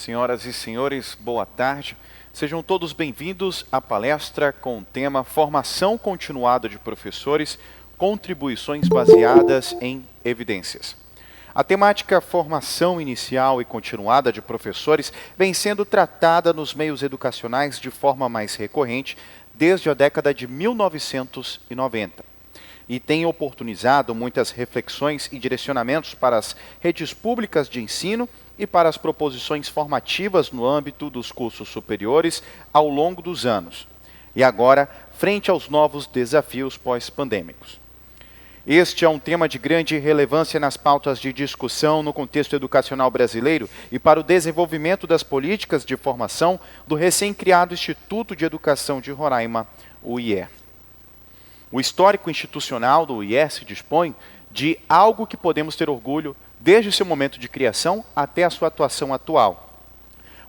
Senhoras e senhores, boa tarde. Sejam todos bem-vindos à palestra com o tema Formação Continuada de Professores, Contribuições Baseadas em Evidências. A temática Formação Inicial e Continuada de Professores vem sendo tratada nos meios educacionais de forma mais recorrente desde a década de 1990. E tem oportunizado muitas reflexões e direcionamentos para as redes públicas de ensino e para as proposições formativas no âmbito dos cursos superiores ao longo dos anos. E agora, frente aos novos desafios pós-pandêmicos. Este é um tema de grande relevância nas pautas de discussão no contexto educacional brasileiro e para o desenvolvimento das políticas de formação do recém-criado Instituto de Educação de Roraima, o IE. O histórico institucional do IE se dispõe de algo que podemos ter orgulho desde seu momento de criação até a sua atuação atual.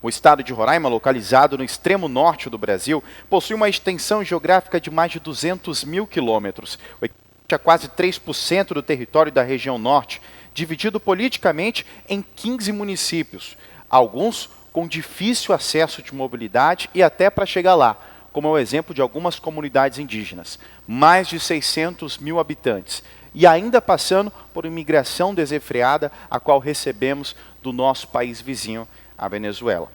O estado de Roraima, localizado no extremo norte do Brasil, possui uma extensão geográfica de mais de 200 mil quilômetros, o equivalente a quase 3% do território da região norte, dividido politicamente em 15 municípios, alguns com difícil acesso de mobilidade e até para chegar lá, como é o exemplo de algumas comunidades indígenas, mais de 600 mil habitantes, e ainda passando por imigração desenfreada, a qual recebemos do nosso país vizinho, a Venezuela.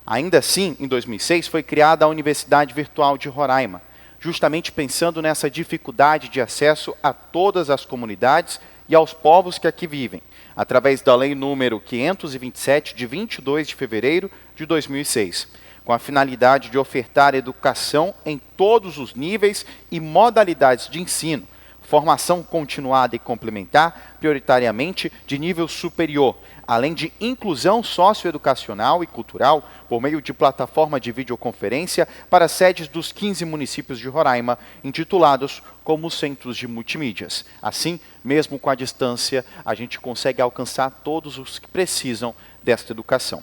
Ainda assim, em 2006, foi criada a Universidade Virtual de Roraima, justamente pensando nessa dificuldade de acesso a todas as comunidades e aos povos que aqui vivem, através da Lei número 527, de 22 de fevereiro de 2006, com a finalidade de ofertar educação em todos os níveis e modalidades de ensino, formação continuada e complementar, prioritariamente de nível superior, além de inclusão socioeducacional e cultural por meio de plataforma de videoconferência para sedes dos 15 municípios de Roraima, intitulados como centros de multimídias. Assim, mesmo com a distância, a gente consegue alcançar todos os que precisam desta educação.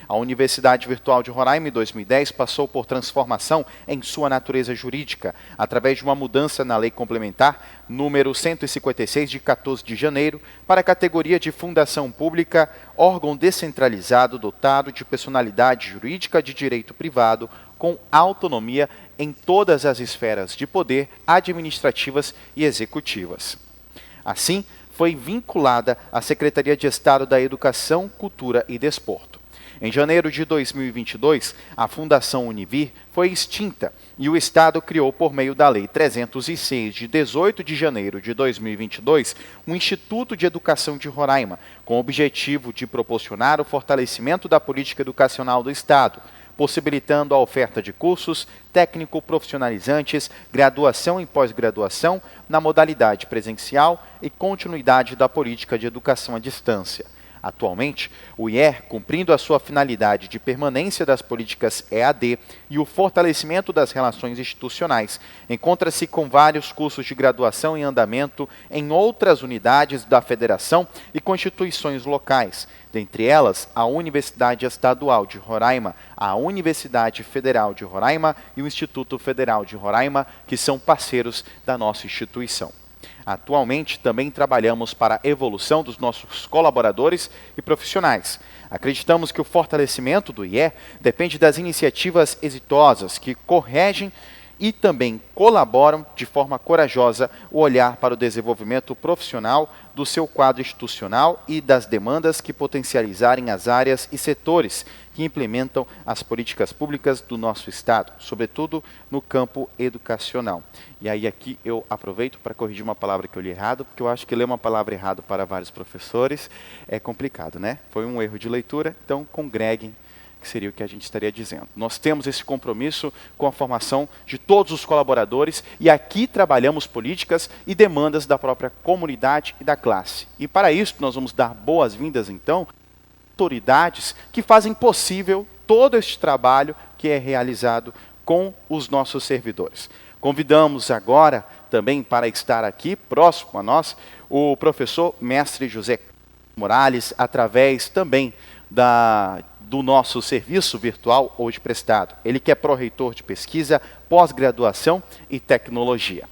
A Universidade Virtual de Roraima, em 2010, passou por transformação em sua natureza jurídica, através de uma mudança na Lei Complementar número 156, de 14 de janeiro, para a categoria de Fundação Pública, órgão descentralizado dotado de personalidade jurídica de direito privado, com autonomia em todas as esferas de poder administrativas e executivas. Assim, foi vinculada à Secretaria de Estado da Educação, Cultura e Desporto. Em janeiro de 2022, a Fundação Univir foi extinta e o Estado criou, por meio da Lei 306, de 18 de janeiro de 2022, um Instituto de Educação de Roraima, com o objetivo de proporcionar o fortalecimento da política educacional do Estado, possibilitando a oferta de cursos técnico-profissionalizantes, graduação e pós-graduação na modalidade presencial e continuidade da política de educação à distância. Atualmente, o IE, cumprindo a sua finalidade de permanência das políticas EAD e o fortalecimento das relações institucionais, encontra-se com vários cursos de graduação em andamento em outras unidades da Federação e constituições locais, dentre elas a Universidade Estadual de Roraima, a Universidade Federal de Roraima e o Instituto Federal de Roraima, que são parceiros da nossa instituição. Atualmente, também trabalhamos para a evolução dos nossos colaboradores e profissionais. Acreditamos que o fortalecimento do IE depende das iniciativas exitosas que corrigem e também colaboram de forma corajosa o olhar para o desenvolvimento profissional do seu quadro institucional e das demandas que potencializarem as áreas e setores que implementam as políticas públicas do nosso Estado, sobretudo no campo educacional. E aí aqui eu aproveito para corrigir uma palavra que eu li errado, porque eu acho que ler uma palavra errada para vários professores é complicado, né? Foi um erro de leitura, então congreguem, que seria o que a gente estaria dizendo. Nós temos esse compromisso com a formação de todos os colaboradores e aqui trabalhamos políticas e demandas da própria comunidade e da classe. E para isso nós vamos dar boas-vindas, então, autoridades que fazem possível todo este trabalho que é realizado com os nossos servidores. Convidamos agora também para estar aqui, próximo a nós, o professor mestre José Morales, através também do nosso serviço virtual hoje prestado. Ele que é pró-reitor de pesquisa, pós-graduação e tecnologia.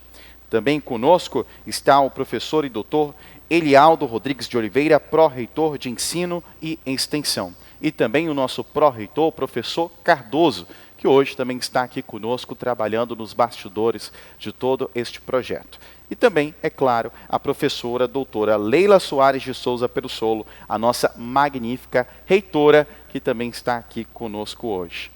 Também conosco está o professor e doutor Elialdo Rodrigues de Oliveira, pró-reitor de Ensino e Extensão. E também o nosso pró-reitor, o professor Cardoso, que hoje também está aqui conosco, trabalhando nos bastidores de todo este projeto. E também, é claro, a professora doutora Leila Soares de Souza Perussolo, a nossa magnífica reitora, que também está aqui conosco hoje.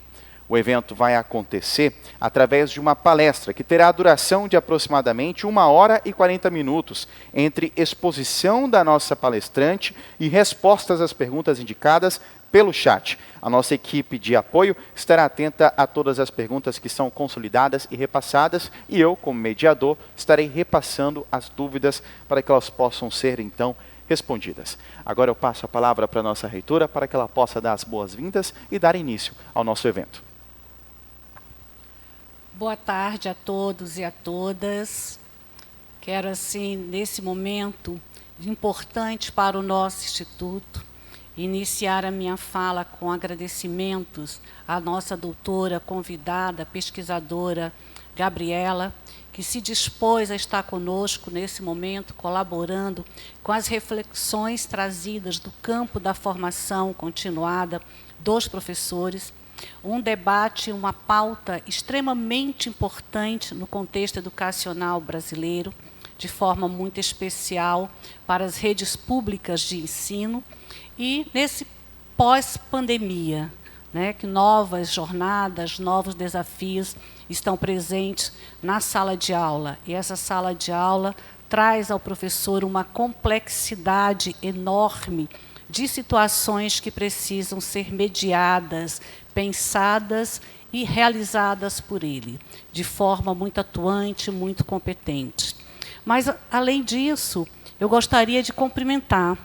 O evento vai acontecer através de uma palestra que terá a duração de aproximadamente 1 hora e 40 minutos, entre exposição da nossa palestrante e respostas às perguntas indicadas pelo chat. A nossa equipe de apoio estará atenta a todas as perguntas que são consolidadas e repassadas, e eu, como mediador, estarei repassando as dúvidas para que elas possam ser, então, respondidas. Agora eu passo a palavra para a nossa reitora para que ela possa dar as boas-vindas e dar início ao nosso evento. Boa tarde a todos e a todas. Quero, assim, nesse momento importante para o nosso Instituto, iniciar a minha fala com agradecimentos à nossa doutora convidada, pesquisadora Gabriela, que se dispôs a estar conosco nesse momento, colaborando com as reflexões trazidas do campo da formação continuada dos professores, um debate, uma pauta extremamente importante no contexto educacional brasileiro, de forma muito especial para as redes públicas de ensino, e nesse pós-pandemia, né, que novas jornadas, novos desafios estão presentes na sala de aula. E essa sala de aula traz ao professor uma complexidade enorme de situações que precisam ser mediadas, pensadas e realizadas por ele, de forma muito atuante, muito competente. Mas, além disso, eu gostaria de cumprimentar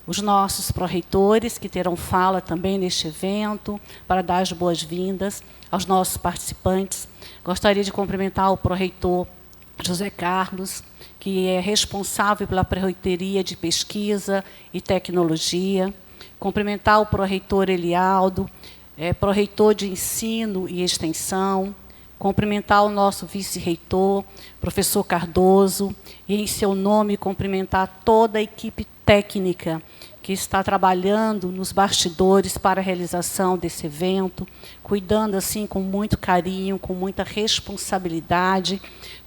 os nossos pró-reitores, que terão fala também neste evento, para dar as boas-vindas aos nossos participantes. Gostaria de cumprimentar o pró-reitor José Carlos, que é responsável pela pró-reitoria de pesquisa e tecnologia. Cumprimentar o pró-reitor Elialdo, pró-reitor de ensino e extensão. Cumprimentar o nosso vice-reitor, professor Cardoso, e, em seu nome, cumprimentar toda a equipe técnica que está trabalhando nos bastidores para a realização desse evento, cuidando assim com muito carinho, com muita responsabilidade,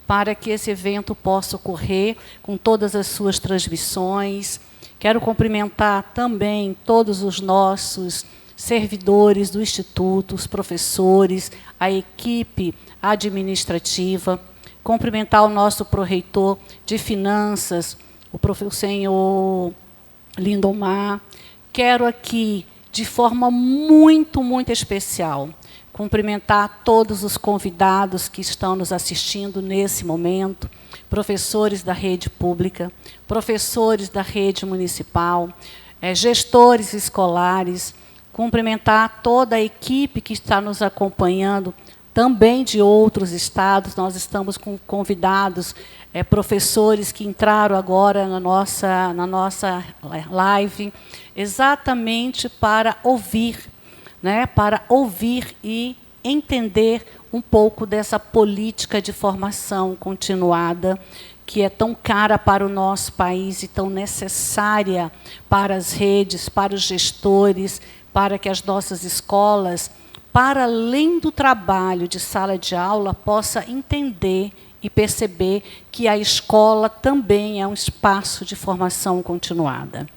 para que esse evento possa ocorrer com todas as suas transmissões. Quero cumprimentar também todos os nossos servidores do Instituto, os professores, a equipe administrativa, cumprimentar o nosso pró-reitor de Finanças, o senhor Lindomar. Quero aqui, de forma muito, muito especial, cumprimentar todos os convidados que estão nos assistindo nesse momento, professores da rede pública, professores da rede municipal, gestores escolares, cumprimentar toda a equipe que está nos acompanhando, também de outros estados. Nós estamos com convidados, professores que entraram agora na nossa live, exatamente para ouvir, né, para ouvir e entender um pouco dessa política de formação continuada, que é tão cara para o nosso país e tão necessária para as redes, para os gestores, para que as nossas escolas, para além do trabalho de sala de aula, possa entender e perceber que a escola também é um espaço de formação continuada.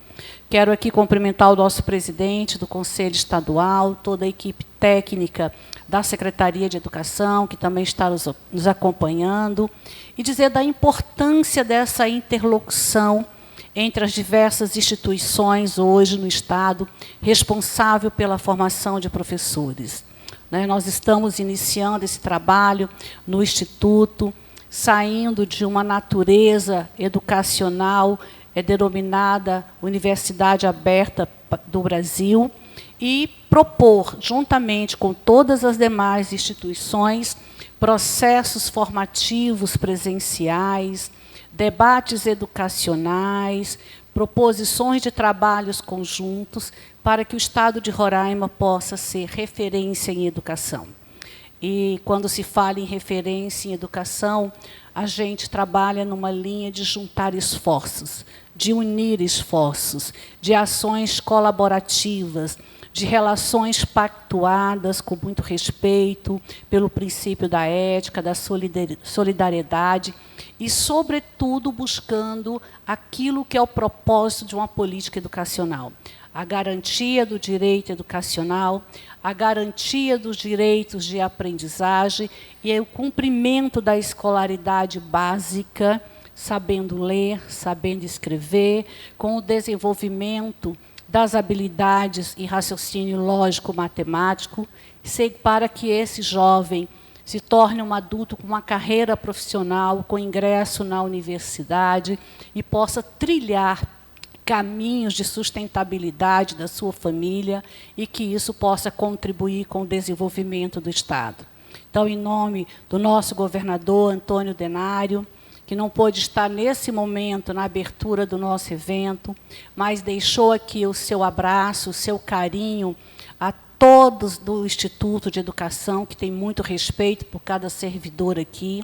Quero aqui cumprimentar o nosso presidente do Conselho Estadual, toda a equipe técnica da Secretaria de Educação, que também está nos acompanhando, e dizer da importância dessa interlocução entre as diversas instituições hoje no Estado, responsável pela formação de professores. Nós estamos iniciando esse trabalho no Instituto, saindo de uma natureza educacional denominada Universidade Aberta do Brasil, e propor, juntamente com todas as demais instituições, processos formativos presenciais, debates educacionais, proposições de trabalhos conjuntos, para que o Estado de Roraima possa ser referência em educação. E quando se fala em referência em educação, a gente trabalha numa linha de juntar esforços, de unir esforços, de ações colaborativas, de relações pactuadas com muito respeito pelo princípio da ética, da solidariedade e, sobretudo, buscando aquilo que é o propósito de uma política educacional. A garantia do direito educacional, a garantia dos direitos de aprendizagem e o cumprimento da escolaridade básica, sabendo ler, sabendo escrever, com o desenvolvimento das habilidades e raciocínio lógico-matemático, para que esse jovem se torne um adulto com uma carreira profissional, com ingresso na universidade e possa trilhar caminhos de sustentabilidade da sua família e que isso possa contribuir com o desenvolvimento do Estado. Então, em nome do nosso governador, Antônio Denário, que não pôde estar nesse momento na abertura do nosso evento, mas deixou aqui o seu abraço, o seu carinho a todos do Instituto de Educação, que tem muito respeito por cada servidor aqui,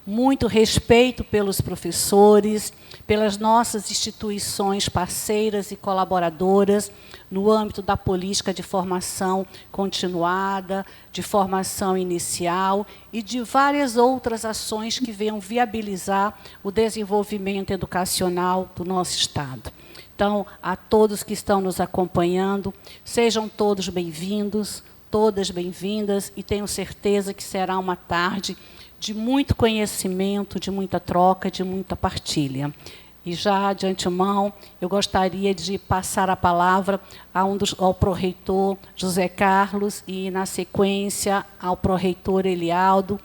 muito respeito pelos professores, pelas nossas instituições parceiras e colaboradoras, no âmbito da política de formação continuada, de formação inicial e de várias outras ações que venham viabilizar o desenvolvimento educacional do nosso Estado. Então, a todos que estão nos acompanhando, sejam todos bem-vindos, todas bem-vindas, e tenho certeza que será uma tarde de muito conhecimento, de muita troca, de muita partilha. E já, de antemão, eu gostaria de passar a palavra ao pró-reitor José Carlos e, na sequência, ao pró-reitor Elialdo,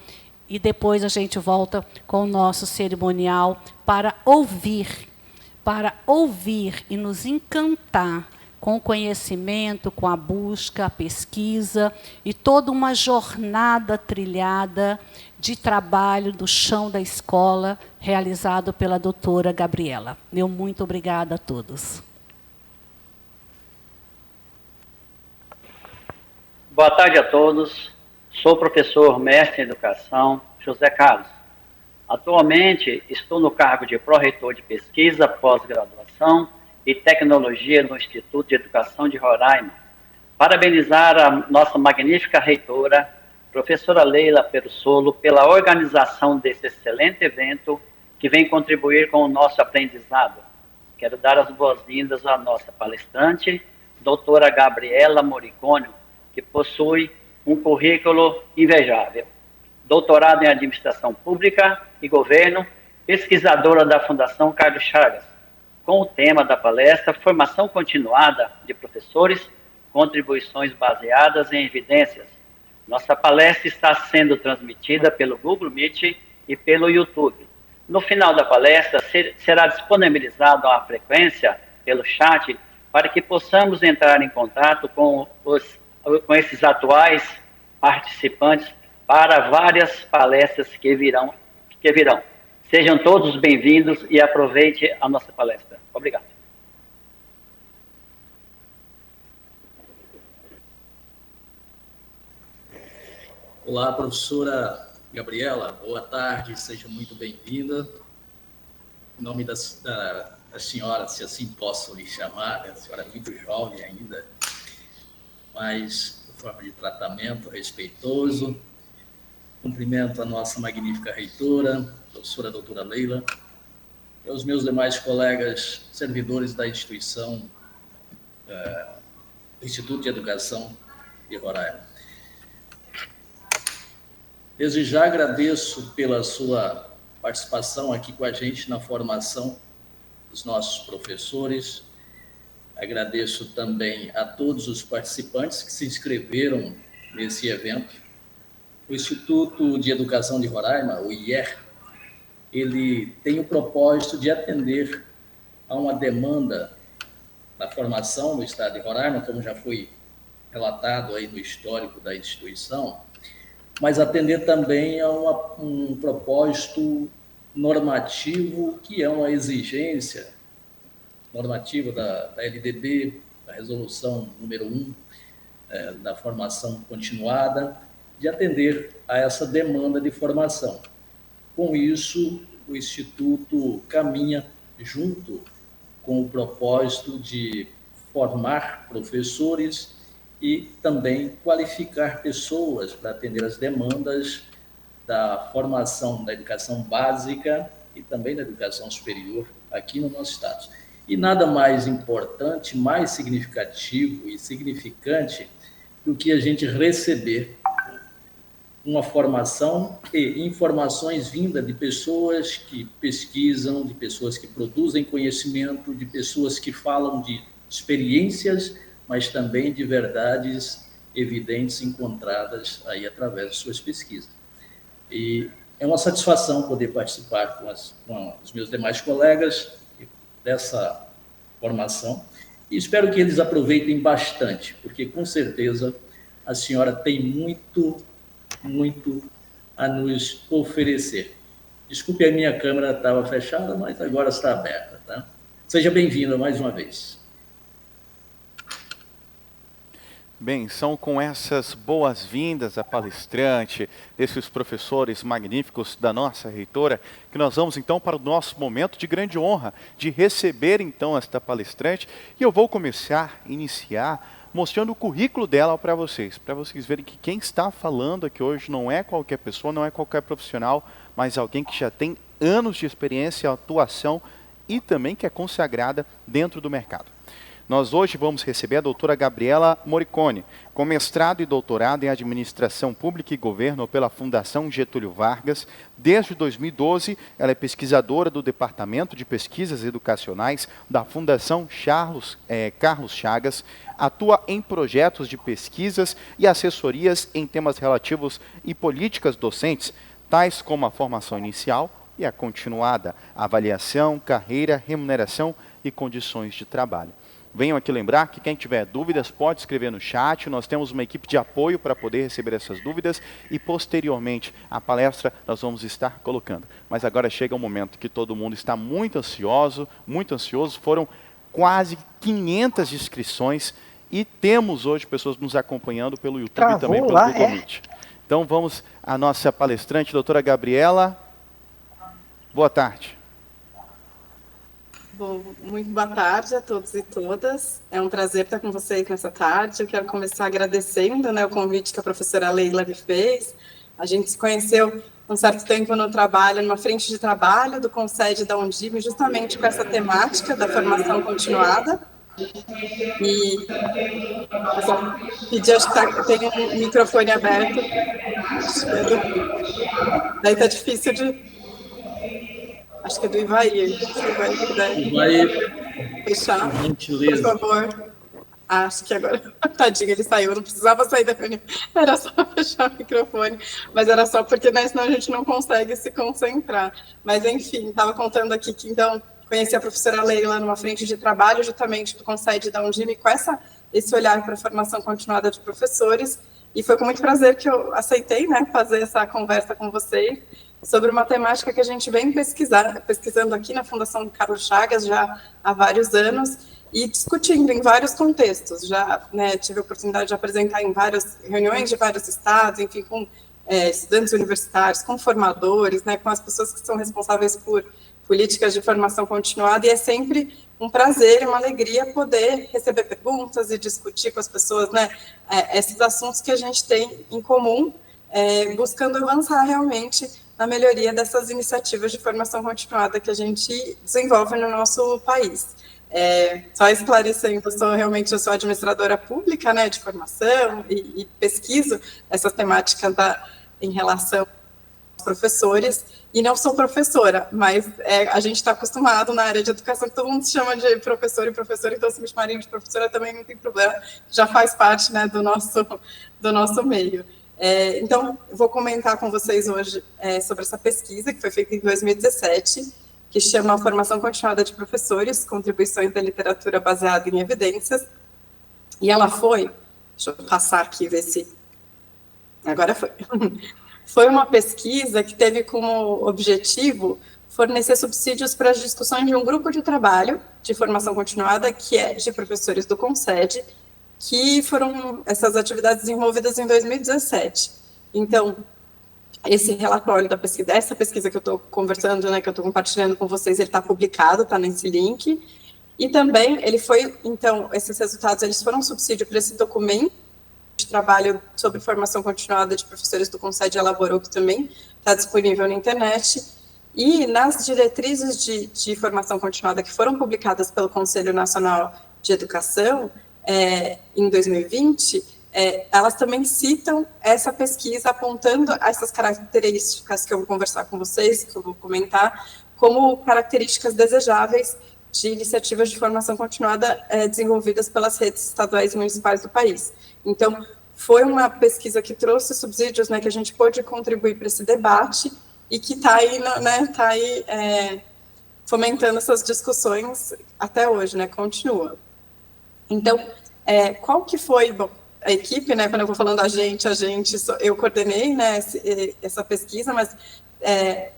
e depois a gente volta com o nosso cerimonial para ouvir e nos encantar com o conhecimento, com a busca, a pesquisa e toda uma jornada trilhada de trabalho do chão da escola, realizado pela doutora Gabriela. Meu muito obrigada a todos. Boa tarde a todos. Sou o professor mestre em educação, José Carlos. Atualmente, estou no cargo de pró-reitor de pesquisa, pós-graduação e tecnologia no Instituto de Educação de Roraima. Parabenizar a nossa magnífica reitora, professora Leila Perussolo, pela organização desse excelente evento que vem contribuir com o nosso aprendizado. Quero dar as boas-vindas à nossa palestrante, doutora Gabriela Moricônio, que possui um currículo invejável. Doutorado em Administração Pública e Governo, pesquisadora da Fundação Carlos Chagas, com o tema da palestra Formação Continuada de Professores, Contribuições Baseadas em Evidências. Nossa palestra está sendo transmitida pelo Google Meet e pelo YouTube. No final da palestra, será disponibilizada uma frequência pelo chat para que possamos entrar em contato com esses atuais participantes para várias palestras que virão. Sejam todos bem-vindos e aproveite a nossa palestra. Obrigado. Olá, professora Gabriela, boa tarde, seja muito bem-vinda. Em nome da senhora, se assim posso lhe chamar, a senhora é muito jovem ainda, mas de forma de tratamento respeitoso. Cumprimento a nossa magnífica reitora, professora doutora Leila, e aos meus demais colegas servidores da instituição, do Instituto de Educação de Roraima. Desde já agradeço pela sua participação aqui com a gente na formação dos nossos professores. Agradeço também a todos os participantes que se inscreveram nesse evento. O Instituto de Educação de Roraima, o IER, ele tem o propósito de atender a uma demanda da formação no estado de Roraima, como já foi relatado aí no histórico da instituição, mas atender também a um propósito normativo, que é uma exigência normativa da LDB, da resolução número 1, da formação continuada, de atender a essa demanda de formação. Com isso, o Instituto caminha junto com o propósito de formar professores e também qualificar pessoas para atender as demandas da formação da educação básica e também da educação superior aqui no nosso estado. E nada mais importante, mais significativo e significante do que a gente receber uma formação e informações vindas de pessoas que pesquisam, de pessoas que produzem conhecimento, de pessoas que falam de experiências, mas também de verdades evidentes encontradas aí através de suas pesquisas. E é uma satisfação poder participar com os meus demais colegas dessa formação e espero que eles aproveitem bastante, porque com certeza a senhora tem muito a nos oferecer. Desculpe, a minha câmera estava fechada, mas agora está aberta, tá? Seja bem-vinda mais uma vez. Bem, são com essas boas-vindas à palestrante, desses professores magníficos da nossa reitora, que nós vamos então para o nosso momento de grande honra, de receber então esta palestrante, e eu vou iniciar mostrando o currículo dela para vocês verem que quem está falando aqui hoje não é qualquer pessoa, não é qualquer profissional, mas alguém que já tem anos de experiência, atuação e também que é consagrada dentro do mercado. Nós hoje vamos receber a doutora Gabriela Moricone, com mestrado e doutorado em Administração Pública e Governo pela Fundação Getúlio Vargas. Desde 2012, ela é pesquisadora do Departamento de Pesquisas Educacionais da Fundação Carlos Chagas, atua em projetos de pesquisas e assessorias em temas relativos e políticas docentes, tais como a formação inicial e a continuada, avaliação, carreira, remuneração e condições de trabalho. Venham aqui lembrar que quem tiver dúvidas pode escrever no chat, nós temos uma equipe de apoio para poder receber essas dúvidas e posteriormente a palestra nós vamos estar colocando. Mas agora chega um momento que todo mundo está muito ansioso, foram quase 500 inscrições e temos hoje pessoas nos acompanhando pelo YouTube e também pelo Google Meet. Então vamos à nossa palestrante, doutora Gabriela. Boa tarde. Bom, muito boa tarde a todos e todas. É um prazer estar com vocês nessa tarde. Eu quero começar agradecendo, o convite que a professora Leila me fez. A gente se conheceu um certo tempo no trabalho, numa frente de trabalho do Concede da Undime, justamente com essa temática da formação continuada. E pedi, acho que tem um microfone aberto. Daí está difícil de... Acho que é do Ivair. Se o Ivair puder fechar, por favor. Acho que agora... Tadinho, ele saiu, não precisava sair da reunião. Era só fechar o microfone. Mas era só porque, senão a gente não consegue se concentrar. Mas, enfim, estava contando aqui que, então, conheci a professora Leila numa frente de trabalho, justamente do Concede da Undime, com esse olhar para a formação continuada de professores. E foi com muito prazer que eu aceitei, fazer essa conversa com vocês sobre uma temática que a gente vem pesquisando aqui na Fundação Carlos Chagas já há vários anos e discutindo em vários contextos. Já tive a oportunidade de apresentar em várias reuniões de vários estados, enfim, com estudantes universitários, com formadores, com as pessoas que são responsáveis por políticas de formação continuada, e é sempre um prazer e uma alegria poder receber perguntas e discutir com as pessoas, esses assuntos que a gente tem em comum, buscando avançar realmente na melhoria dessas iniciativas de formação continuada que a gente desenvolve no nosso país. Só esclarecendo, eu sou administradora pública, de formação e pesquiso essa temática em relação aos professores, e não sou professora, mas a gente está acostumado na área de educação, que todo mundo se chama de professor e professora, então se me chamarem de professora também não tem problema, já faz parte do nosso meio. Então, eu vou comentar com vocês hoje sobre essa pesquisa que foi feita em 2017, que chama Formação Continuada de Professores, Contribuições da Literatura Baseada em Evidências, e ela foi, deixa eu passar aqui, ver se... Agora foi. Foi uma pesquisa que teve como objetivo fornecer subsídios para as discussões de um grupo de trabalho de formação continuada, que é de professores do Concede, que foram essas atividades desenvolvidas em 2017. Então, esse relatório da pesquisa, essa pesquisa que eu estou conversando, né, que eu estou compartilhando com vocês, ele está publicado, está nesse link, e também ele foi, então, esses resultados, eles foram um subsídio para esse documento de trabalho sobre formação continuada de professores do CONSED elaborou, que também está disponível na internet, e nas diretrizes de formação continuada que foram publicadas pelo Conselho Nacional de Educação, em 2020, elas também citam essa pesquisa apontando essas características que eu vou conversar com vocês, que eu vou comentar, como características desejáveis de iniciativas de formação continuada desenvolvidas pelas redes estaduais e municipais do país. Então, foi uma pesquisa que trouxe subsídios, né, que a gente pôde contribuir para esse debate e que está aí, né, fomentando essas discussões até hoje, né, continua. Então, qual que foi, bom, a equipe, né, quando eu vou falando a gente, eu coordenei, né, essa pesquisa, mas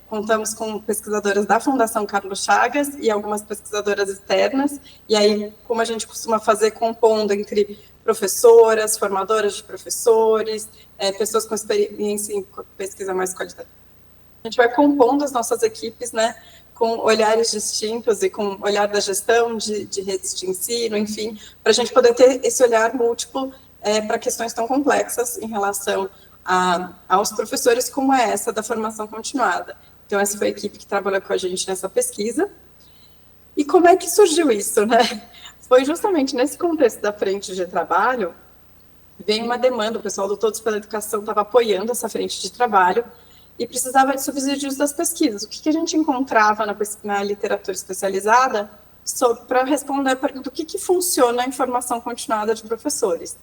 contamos com pesquisadoras da Fundação Carlos Chagas e algumas pesquisadoras externas, e aí, como a gente costuma fazer, compondo entre professoras, formadoras de professores, pessoas com experiência em pesquisa mais qualitativa. A gente vai compondo as nossas equipes, né, com olhares distintos e com olhar da gestão de redes de ensino, enfim, para a gente poder ter esse olhar múltiplo para questões tão complexas em relação aos professores, como é essa da formação continuada. Então, essa foi a equipe que trabalhou com a gente nessa pesquisa. E como é que surgiu isso, né? Foi justamente nesse contexto da frente de trabalho, veio uma demanda, o pessoal do Todos pela Educação estava apoiando essa frente de trabalho e precisava de subsídios das pesquisas. O que a gente encontrava na literatura especializada para responder a pergunta do que funciona em formação continuada de professores.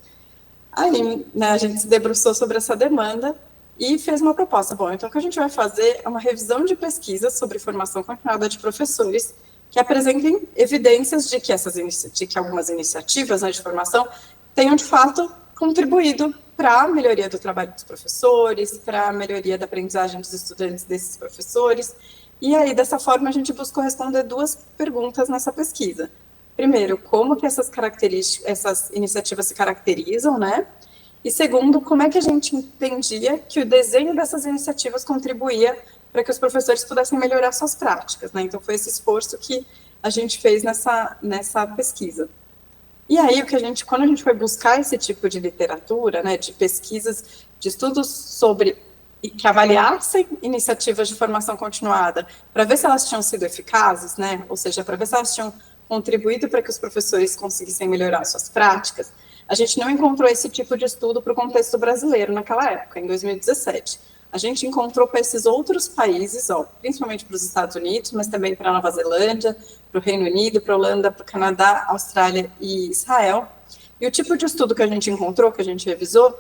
Aí, né, a gente se debruçou sobre essa demanda e fez uma proposta. Bom, então o que a gente vai fazer é uma revisão de pesquisas sobre formação continuada de professores que apresentem evidências de que algumas iniciativas, né, de formação tenham, de fato, contribuído para a melhoria do trabalho dos professores, para a melhoria da aprendizagem dos estudantes desses professores. E aí, dessa forma, a gente buscou responder duas perguntas nessa pesquisa. Primeiro, como que essas iniciativas se caracterizam, né? E segundo, como é que a gente entendia que o desenho dessas iniciativas contribuía para que os professores pudessem melhorar suas práticas, né? Então, foi esse esforço que a gente fez nessa pesquisa. E aí, quando a gente foi buscar esse tipo de literatura, né, de pesquisas, de estudos que avaliassem iniciativas de formação continuada, para ver se elas tinham sido eficazes, né? Ou seja, para ver se elas tinham contribuído para que os professores conseguissem melhorar suas práticas, a gente não encontrou esse tipo de estudo para o contexto brasileiro naquela época, em 2017. A gente encontrou para esses outros países, principalmente para os Estados Unidos, mas também para a Nova Zelândia, para o Reino Unido, para a Holanda, para o Canadá, Austrália e Israel. E o tipo de estudo que a gente encontrou, que a gente revisou,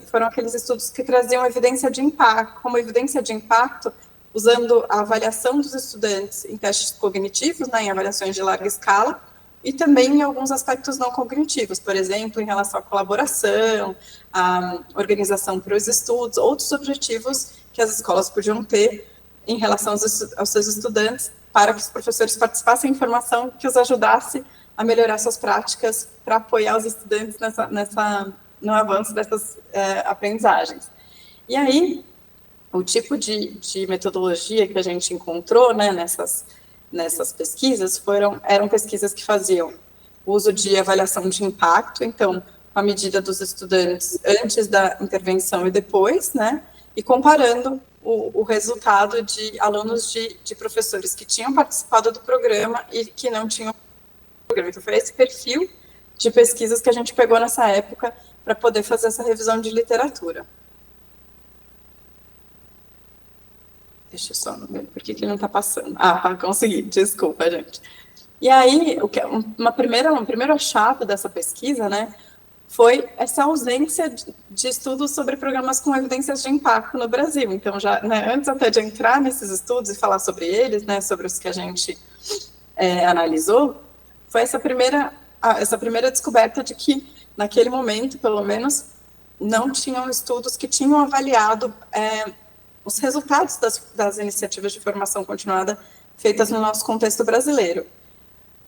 foram aqueles estudos que traziam evidência de impacto, como evidência de impacto, usando a avaliação dos estudantes em testes cognitivos, né, em avaliações de larga escala, e também em alguns aspectos não cognitivos, por exemplo, em relação à colaboração, à organização para os estudos, outros objetivos que as escolas podiam ter em relação aos seus estudantes, para que os professores participassem em formação que os ajudasse a melhorar suas práticas para apoiar os estudantes no avanço dessas aprendizagens. E aí, o tipo de metodologia que a gente encontrou, né, nessas pesquisas eram pesquisas que faziam uso de avaliação de impacto, então, com a medida dos estudantes antes da intervenção e depois, né, e comparando o resultado de alunos de professores que tinham participado do programa e que não tinham programa. Então, foi esse perfil de pesquisas que a gente pegou nessa época para poder fazer essa revisão de literatura. Deixa eu só ver por que não está passando. Consegui, desculpa, gente. E aí, um primeiro achado dessa pesquisa, né, foi essa ausência de estudos sobre programas com evidências de impacto no Brasil. Então, já, né, antes até de entrar nesses estudos e falar sobre eles, né, sobre os que a gente analisou, foi essa primeira descoberta de que, naquele momento, pelo menos, não tinham estudos que tinham avaliado os resultados das iniciativas de formação continuada feitas no nosso contexto brasileiro.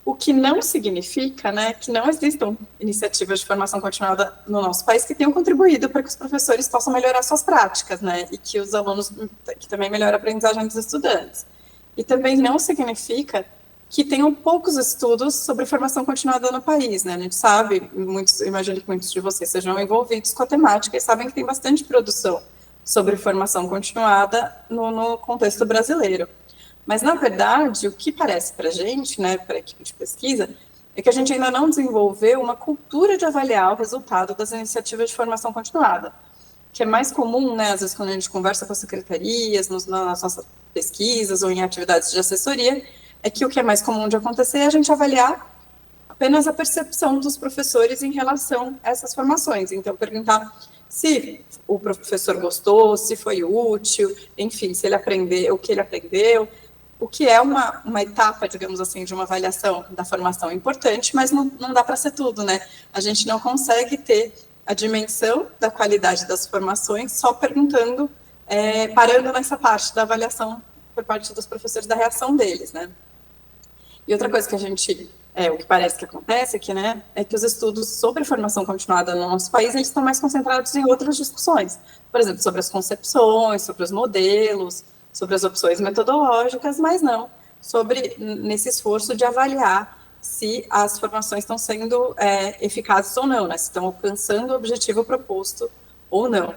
O que não significa, né, que não existam iniciativas de formação continuada no nosso país que tenham contribuído para que os professores possam melhorar suas práticas, né, e que os alunos, que também melhore a aprendizagem dos estudantes. E também não significa que tenham poucos estudos sobre formação continuada no país, né, a gente sabe, imagino que muitos de vocês sejam envolvidos com a temática e sabem que tem bastante produção sobre formação continuada no contexto brasileiro. Mas, na verdade, o que parece para a gente, né, para a equipe de pesquisa, é que a gente ainda não desenvolveu uma cultura de avaliar o resultado das iniciativas de formação continuada, que é mais comum, né, às vezes, quando a gente conversa com as secretarias, nas nossas pesquisas ou em atividades de assessoria, é que o que é mais comum de acontecer é a gente avaliar apenas a percepção dos professores em relação a essas formações. Então, perguntar se o professor gostou, se foi útil, enfim, se ele aprendeu, o que ele aprendeu, o que é uma etapa, digamos assim, de uma avaliação da formação importante, mas não dá para ser tudo, né? A gente não consegue ter a dimensão da qualidade das formações só perguntando, parando nessa parte da avaliação por parte dos professores, da reação deles, né? E outra coisa que a gente, o que parece que acontece aqui, né, é que os estudos sobre formação continuada no nosso país, eles estão mais concentrados em outras discussões, por exemplo, sobre as concepções, sobre os modelos, sobre as opções metodológicas, mas não sobre nesse esforço de avaliar se as formações estão sendo eficazes ou não, né, se estão alcançando o objetivo proposto ou não.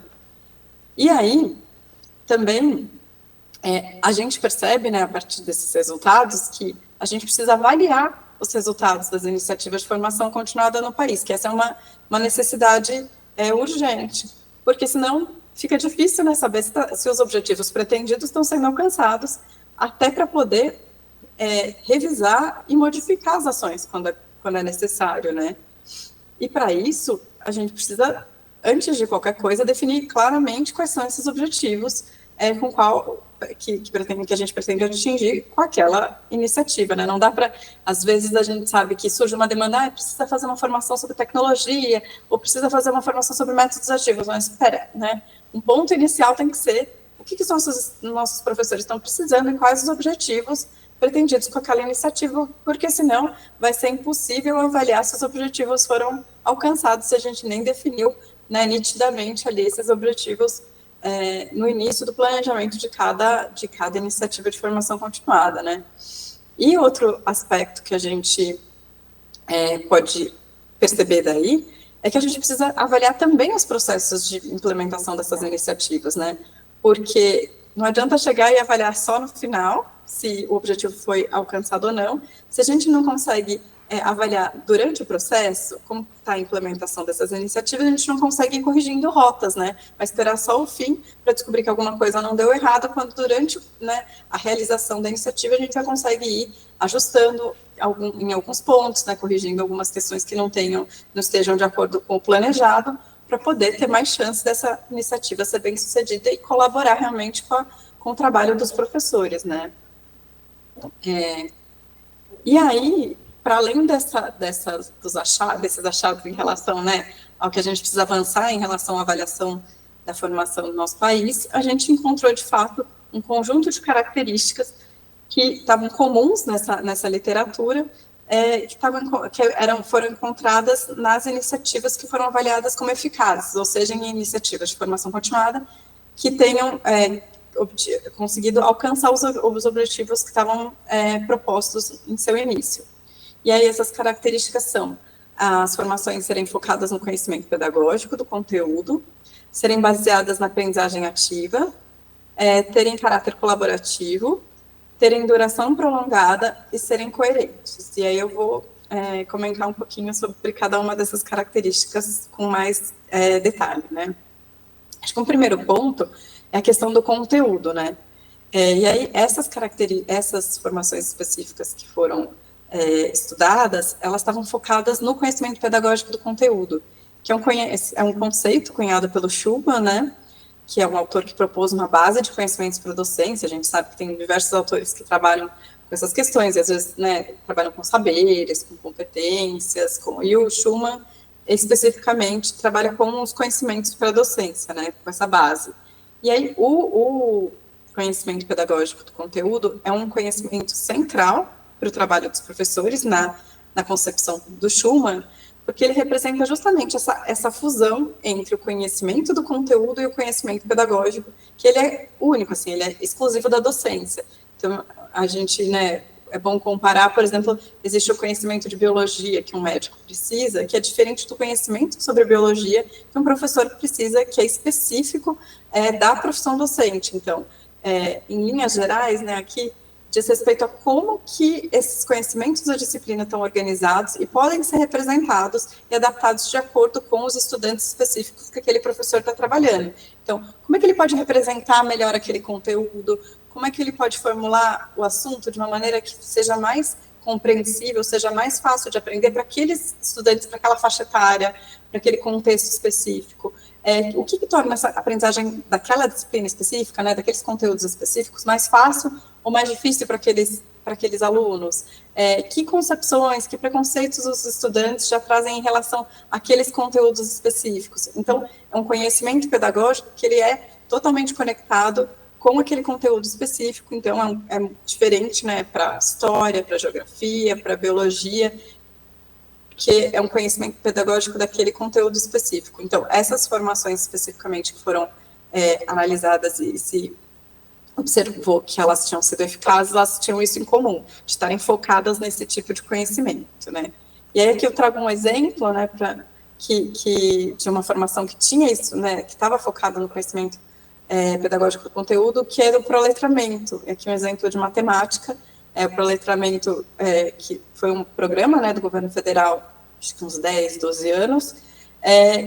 E aí, também, a gente percebe, né, a partir desses resultados, que a gente precisa avaliar os resultados das iniciativas de formação continuada no país, que essa é uma necessidade urgente, porque senão fica difícil, né, saber se os objetivos pretendidos estão sendo alcançados, até para poder revisar e modificar as ações quando é necessário, né? E para isso, a gente precisa, antes de qualquer coisa, definir claramente quais são esses objetivos com qual que a gente pretende atingir com aquela iniciativa, né? Não dá para, às vezes a gente sabe que surge uma demanda, precisa fazer uma formação sobre tecnologia, ou precisa fazer uma formação sobre métodos ativos, mas espera, né? Um ponto inicial tem que ser o que os nossos professores estão precisando e quais os objetivos pretendidos com aquela iniciativa, porque senão vai ser impossível avaliar se os objetivos foram alcançados se a gente nem definiu, né, nitidamente ali esses objetivos no início do planejamento de cada iniciativa de formação continuada, né? E outro aspecto que a gente pode perceber daí é que a gente precisa avaliar também os processos de implementação dessas iniciativas, né? Porque não adianta chegar e avaliar só no final se o objetivo foi alcançado ou não, se a gente não consegue avaliar durante o processo como está a implementação dessas iniciativas, a gente não consegue ir corrigindo rotas, né? Vai esperar só o fim para descobrir que alguma coisa não deu errado, quando durante, né, a realização da iniciativa a gente já consegue ir ajustando em alguns pontos, né, corrigindo algumas questões que não estejam de acordo com o planejado, para poder ter mais chance dessa iniciativa ser bem sucedida e colaborar realmente com o trabalho dos professores, né? E aí, para além desses achados em relação, né, ao que a gente precisa avançar em relação à avaliação da formação do nosso país, a gente encontrou, de fato, um conjunto de características que estavam comuns nessa literatura, foram encontradas nas iniciativas que foram avaliadas como eficazes, ou seja, em iniciativas de formação continuada que tenham conseguido alcançar os objetivos que estavam propostos em seu início. E aí essas características são as formações serem focadas no conhecimento pedagógico do conteúdo, serem baseadas na aprendizagem ativa, terem caráter colaborativo, terem duração prolongada e serem coerentes. E aí eu vou comentar um pouquinho sobre cada uma dessas características com mais detalhe, né? Acho que um primeiro ponto é a questão do conteúdo, né? E aí essas formações específicas que foram estudadas, elas estavam focadas no conhecimento pedagógico do conteúdo, que é um conceito cunhado pelo Schumann, né, que é um autor que propôs uma base de conhecimentos para a docência. A gente sabe que tem diversos autores que trabalham com essas questões, e às vezes, né, trabalham com saberes, com competências, e o Schumann, especificamente, trabalha com os conhecimentos para a docência, né, com essa base. E aí, o conhecimento pedagógico do conteúdo é um conhecimento central para o trabalho dos professores na concepção do Schumann, porque ele representa justamente essa fusão entre o conhecimento do conteúdo e o conhecimento pedagógico, que ele é único, assim, ele é exclusivo da docência. Então, a gente, né, é bom comparar, por exemplo, existe o conhecimento de biologia que um médico precisa, que é diferente do conhecimento sobre biologia que um professor precisa, que é específico da profissão docente. Então, em linhas gerais, né, aqui diz respeito a como que esses conhecimentos da disciplina estão organizados e podem ser representados e adaptados de acordo com os estudantes específicos que aquele professor está trabalhando. Então, como é que ele pode representar melhor aquele conteúdo? Como é que ele pode formular o assunto de uma maneira que seja mais compreensível, seja mais fácil de aprender para aqueles estudantes, para aquela faixa etária, para aquele contexto específico? O que torna essa aprendizagem daquela disciplina específica, né, daqueles conteúdos específicos, mais fácil ou mais difícil para aqueles alunos? Que concepções, que preconceitos os estudantes já trazem em relação àqueles conteúdos específicos? Então, é um conhecimento pedagógico que ele é totalmente conectado com aquele conteúdo específico, então é diferente, né, para história, para geografia, para biologia, que é um conhecimento pedagógico daquele conteúdo específico. Então, essas formações especificamente que foram analisadas e se observou que elas tinham sido eficazes, elas tinham isso em comum, de estarem focadas nesse tipo de conhecimento, né. E aí aqui eu trago um exemplo, né, de uma formação que tinha isso, né, que estava focada no conhecimento pedagógico do conteúdo, que é do proletramento. Aqui um exemplo de matemática, o proletramento, que foi um programa, né, do governo federal, acho que uns 10, 12 anos,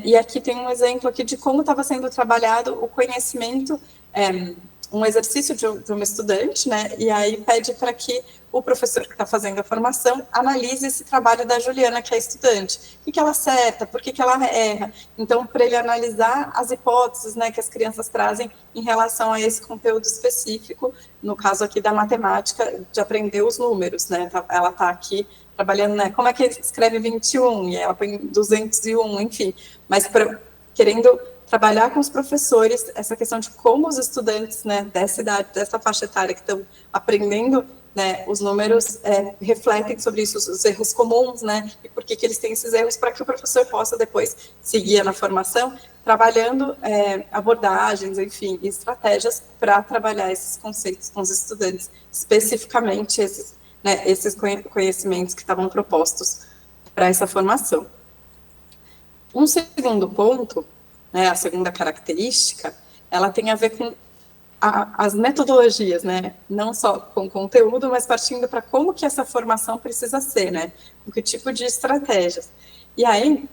e aqui tem um exemplo aqui de como estava sendo trabalhado o conhecimento, um exercício de um estudante, né, e aí pede para que o professor que está fazendo a formação analise esse trabalho da Juliana, que é estudante. O que ela acerta, por que ela erra? Então, para ele analisar as hipóteses, né, que as crianças trazem em relação a esse conteúdo específico, no caso aqui da matemática, de aprender os números, né, ela está aqui trabalhando, né, como é que escreve 21, e ela põe 201, enfim, mas querendo trabalhar com os professores essa questão de como os estudantes, né, dessa idade, dessa faixa etária que estão aprendendo, né, os números refletem sobre isso, os erros comuns, né, e por que eles têm esses erros, para que o professor possa depois seguir na formação, trabalhando abordagens, enfim, estratégias para trabalhar esses conceitos com os estudantes, especificamente esses conhecimentos que estavam propostos para essa formação. Um segundo ponto, né, a segunda característica, ela tem a ver com as metodologias, né, não só com conteúdo, mas partindo para como que essa formação precisa ser, né, com que tipo de estratégias. E aí,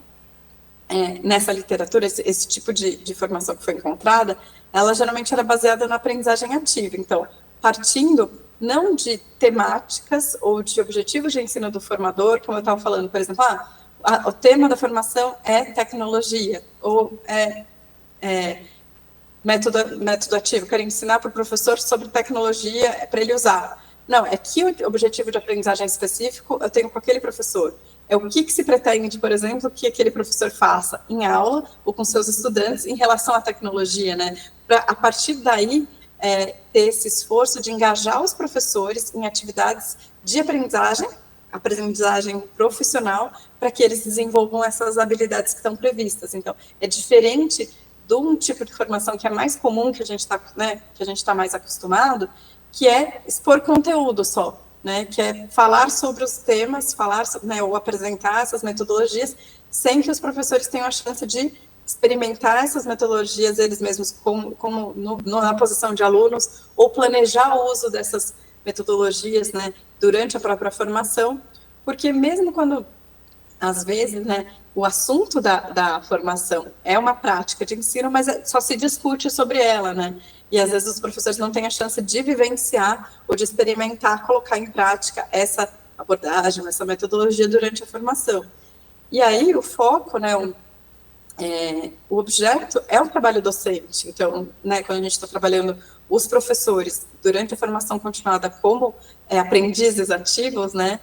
nessa literatura, esse tipo de formação que foi encontrada, ela geralmente era baseada na aprendizagem ativa, então, partindo não de temáticas ou de objetivos de ensino do formador, como eu estava falando, por exemplo, o tema da formação é tecnologia, ou método ativo, quero ensinar para o professor sobre tecnologia para ele usar. Não, que o objetivo de aprendizagem específico eu tenho com aquele professor. É o que se pretende, por exemplo, que aquele professor faça em aula ou com seus estudantes em relação à tecnologia, né? Para, a partir daí, ter esse esforço de engajar os professores em atividades de aprendizagem profissional, para que eles desenvolvam essas habilidades que estão previstas. Então, é diferente de um tipo de formação que é mais comum, que a gente está, né, que a gente está mais acostumado, que é expor conteúdo só, né, que é falar sobre os temas, né, ou apresentar essas metodologias, sem que os professores tenham a chance de experimentar essas metodologias eles mesmos, como na posição de alunos, ou planejar o uso dessas metodologias, né, durante a própria formação, porque mesmo quando, às vezes, né, o assunto da formação é uma prática de ensino, mas só se discute sobre ela, né, e às vezes os professores não têm a chance de vivenciar ou de experimentar, colocar em prática essa abordagem, essa metodologia durante a formação. E aí o foco, né, o objeto é o trabalho docente. Então, né, quando a gente está trabalhando os professores durante a formação continuada como aprendizes ativos, né,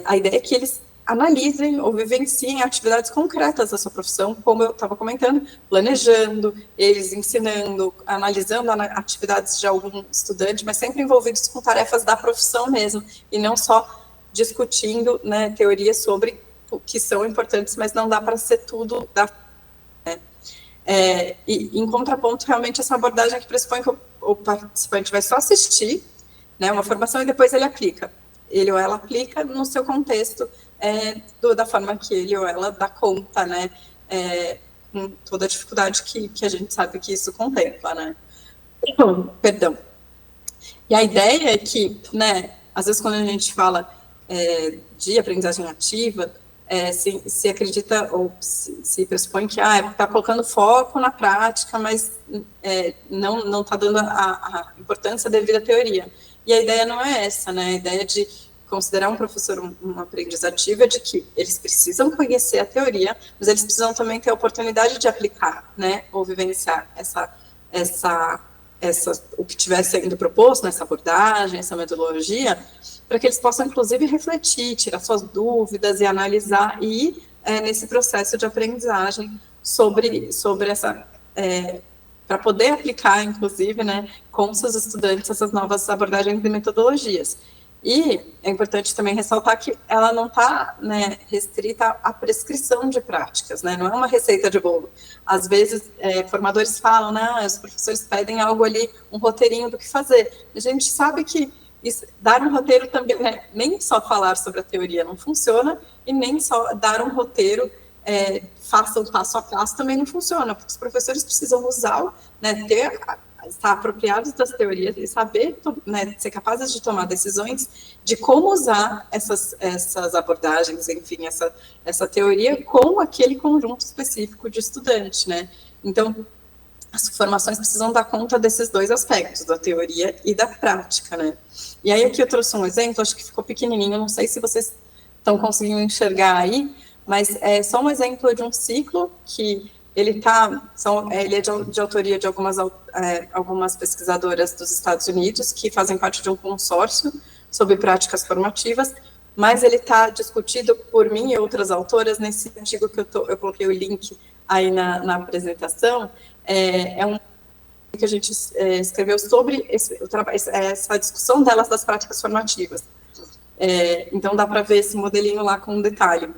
a ideia é que eles analisem ou vivenciem atividades concretas da sua profissão, como eu estava comentando, planejando, eles ensinando, analisando atividades de algum estudante, mas sempre envolvidos com tarefas da profissão mesmo, e não só discutindo, né, teorias sobre o que são importantes, mas não dá para ser tudo da... E, em contraponto, realmente, essa abordagem que pressupõe que o participante vai só assistir, né, uma formação e depois ele aplica. Ele ou ela aplica no seu contexto, da forma que ele ou ela dá conta, né, com toda a dificuldade que a gente sabe que isso contempla, né. Perdão. E a ideia é que, né, às vezes quando a gente fala de aprendizagem ativa, se acredita ou se pressupõe que está colocando foco na prática, mas não está dando a importância devida à teoria. E a ideia não é essa, né? A ideia de considerar um professor um aprendiz ativo é de que eles precisam conhecer a teoria, mas eles precisam também ter a oportunidade de aplicar, né? Ou vivenciar o que estiver sendo proposto nessa abordagem, essa metodologia, para que eles possam, inclusive, refletir, tirar suas dúvidas e analisar, e nesse processo de aprendizagem sobre essa... para poder aplicar, inclusive, né, com seus estudantes, essas novas abordagens e metodologias. E é importante também ressaltar que ela não está, né, restrita à prescrição de práticas, né, não é uma receita de bolo. Às vezes, formadores falam, né, os professores pedem algo ali, um roteirinho do que fazer. A gente sabe que dar um roteiro também, né, nem só falar sobre a teoria não funciona, e nem só dar um roteiro, façam passo a passo, também não funciona, porque os professores precisam usar, né, estar apropriados das teorias e saber, né, ser capazes de tomar decisões de como usar essas abordagens, enfim, essa teoria com aquele conjunto específico de estudante, né. Então, as formações precisam dar conta desses dois aspectos, da teoria e da prática, né. E aí aqui eu trouxe um exemplo, acho que ficou pequenininho, não sei se vocês estão conseguindo enxergar aí, mas é só um exemplo de um ciclo que ele é de autoria de algumas pesquisadoras dos Estados Unidos, que fazem parte de um consórcio sobre práticas formativas, mas ele está discutido por mim e outras autoras nesse artigo que eu coloquei o link aí na apresentação, um que a gente escreveu sobre essa discussão delas das práticas formativas. Então dá para ver esse modelinho lá com um detalhe.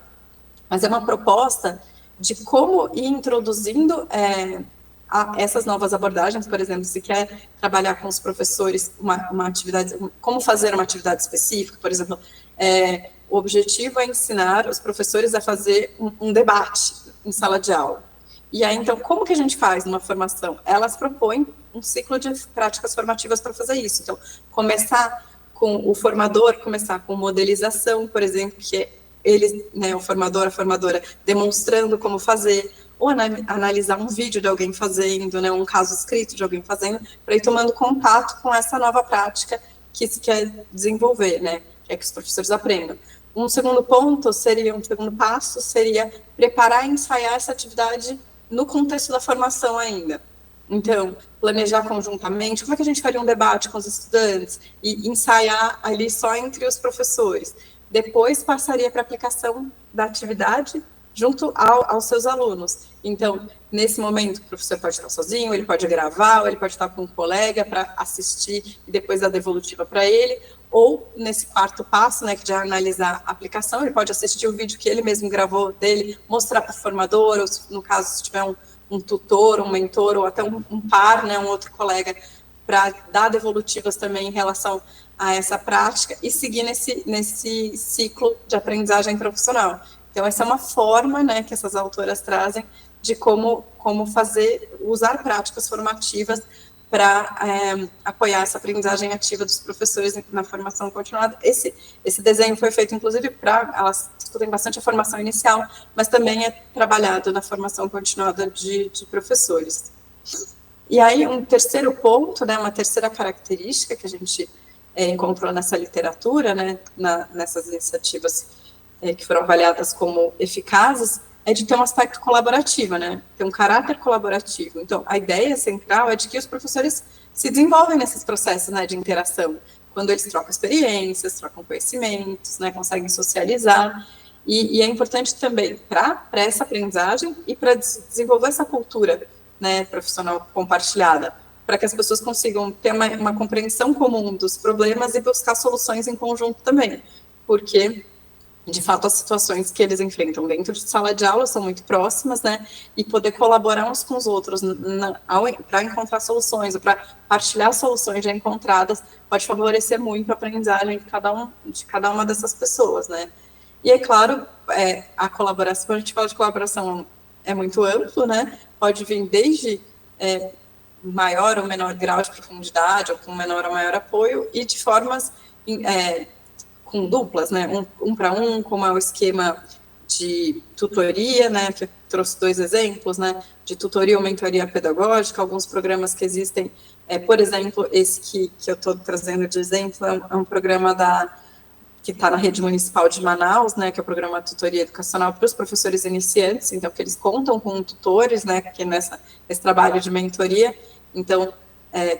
Mas é uma proposta de como ir introduzindo essas novas abordagens, por exemplo, se quer trabalhar com os professores uma atividade, como fazer uma atividade específica, por exemplo, o objetivo é ensinar os professores a fazer um debate em sala de aula. E aí, então, como que a gente faz numa formação? Elas propõem um ciclo de práticas formativas para fazer isso. Então, começar com o formador, começar com modelização, por exemplo, que ele, né, o formador, a formadora, demonstrando como fazer, ou analisar um vídeo de alguém fazendo, né, um caso escrito de alguém fazendo, para ir tomando contato com essa nova prática que se quer desenvolver, né, que é que os professores aprendam. Um segundo passo seria preparar e ensaiar essa atividade no contexto da formação ainda. Então, planejar conjuntamente, como é que a gente faria um debate com os estudantes e ensaiar ali só entre os professores. Depois passaria para a aplicação da atividade junto aos seus alunos. Então, nesse momento, o professor pode estar sozinho, ele pode gravar, ou ele pode estar com um colega para assistir e depois dar devolutiva para ele, ou nesse quarto passo, né, que de analisar a aplicação, ele pode assistir o vídeo que ele mesmo gravou dele, mostrar para o formador, ou no caso, se tiver um tutor, um mentor, ou até um par, né, um outro colega, para dar devolutivas também em relação a essa prática e seguir nesse ciclo de aprendizagem profissional. Então, essa é uma forma, né, que essas autoras trazem de como usar práticas formativas para apoiar essa aprendizagem ativa dos professores na formação continuada. Esse desenho foi feito, inclusive, elas discutem bastante a formação inicial, mas também é trabalhado na formação continuada de professores. E aí, um terceiro ponto, né, uma terceira característica que a gente encontrou nessa literatura, né, nessas iniciativas que foram avaliadas como eficazes, é de ter um aspecto colaborativo, né, ter um caráter colaborativo. Então, a ideia central é de que os professores se desenvolvem nesses processos, né, de interação, quando eles trocam experiências, trocam conhecimentos, né, conseguem socializar, E é importante também para essa aprendizagem e para desenvolver essa cultura, né, profissional compartilhada, para que as pessoas consigam ter uma compreensão comum dos problemas e buscar soluções em conjunto também, porque, de fato, as situações que eles enfrentam dentro de sala de aula são muito próximas, né, e poder colaborar uns com os outros para encontrar soluções, para partilhar soluções já encontradas, pode favorecer muito a aprendizagem de cada uma dessas pessoas, né. E, é claro, a colaboração, quando a gente fala de colaboração, é muito amplo, né, pode vir desde maior ou menor grau de profundidade, ou com menor ou maior apoio, e de formas com duplas, né, um para um, como é o esquema de tutoria, né, que eu trouxe 2 exemplos, né, de tutoria ou mentoria pedagógica, alguns programas que existem, por exemplo, esse que eu estou trazendo de exemplo, é um programa que está na rede municipal de Manaus, né, que é o programa Tutoria Educacional para os professores iniciantes, então, que eles contam com tutores, né, que nesse trabalho de mentoria, então,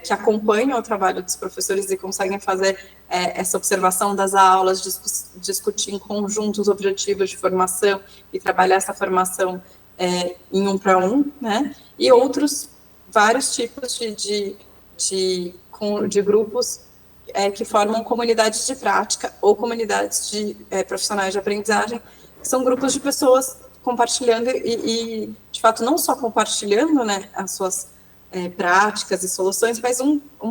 que acompanham o trabalho dos professores e conseguem fazer essa observação das aulas, discutir em conjunto os objetivos de formação e trabalhar essa formação em 1 para 1, né, e vários tipos de grupos que formam comunidades de prática ou comunidades de profissionais de aprendizagem, que são grupos de pessoas compartilhando e de fato, não só compartilhando, né, as suas práticas e soluções, mas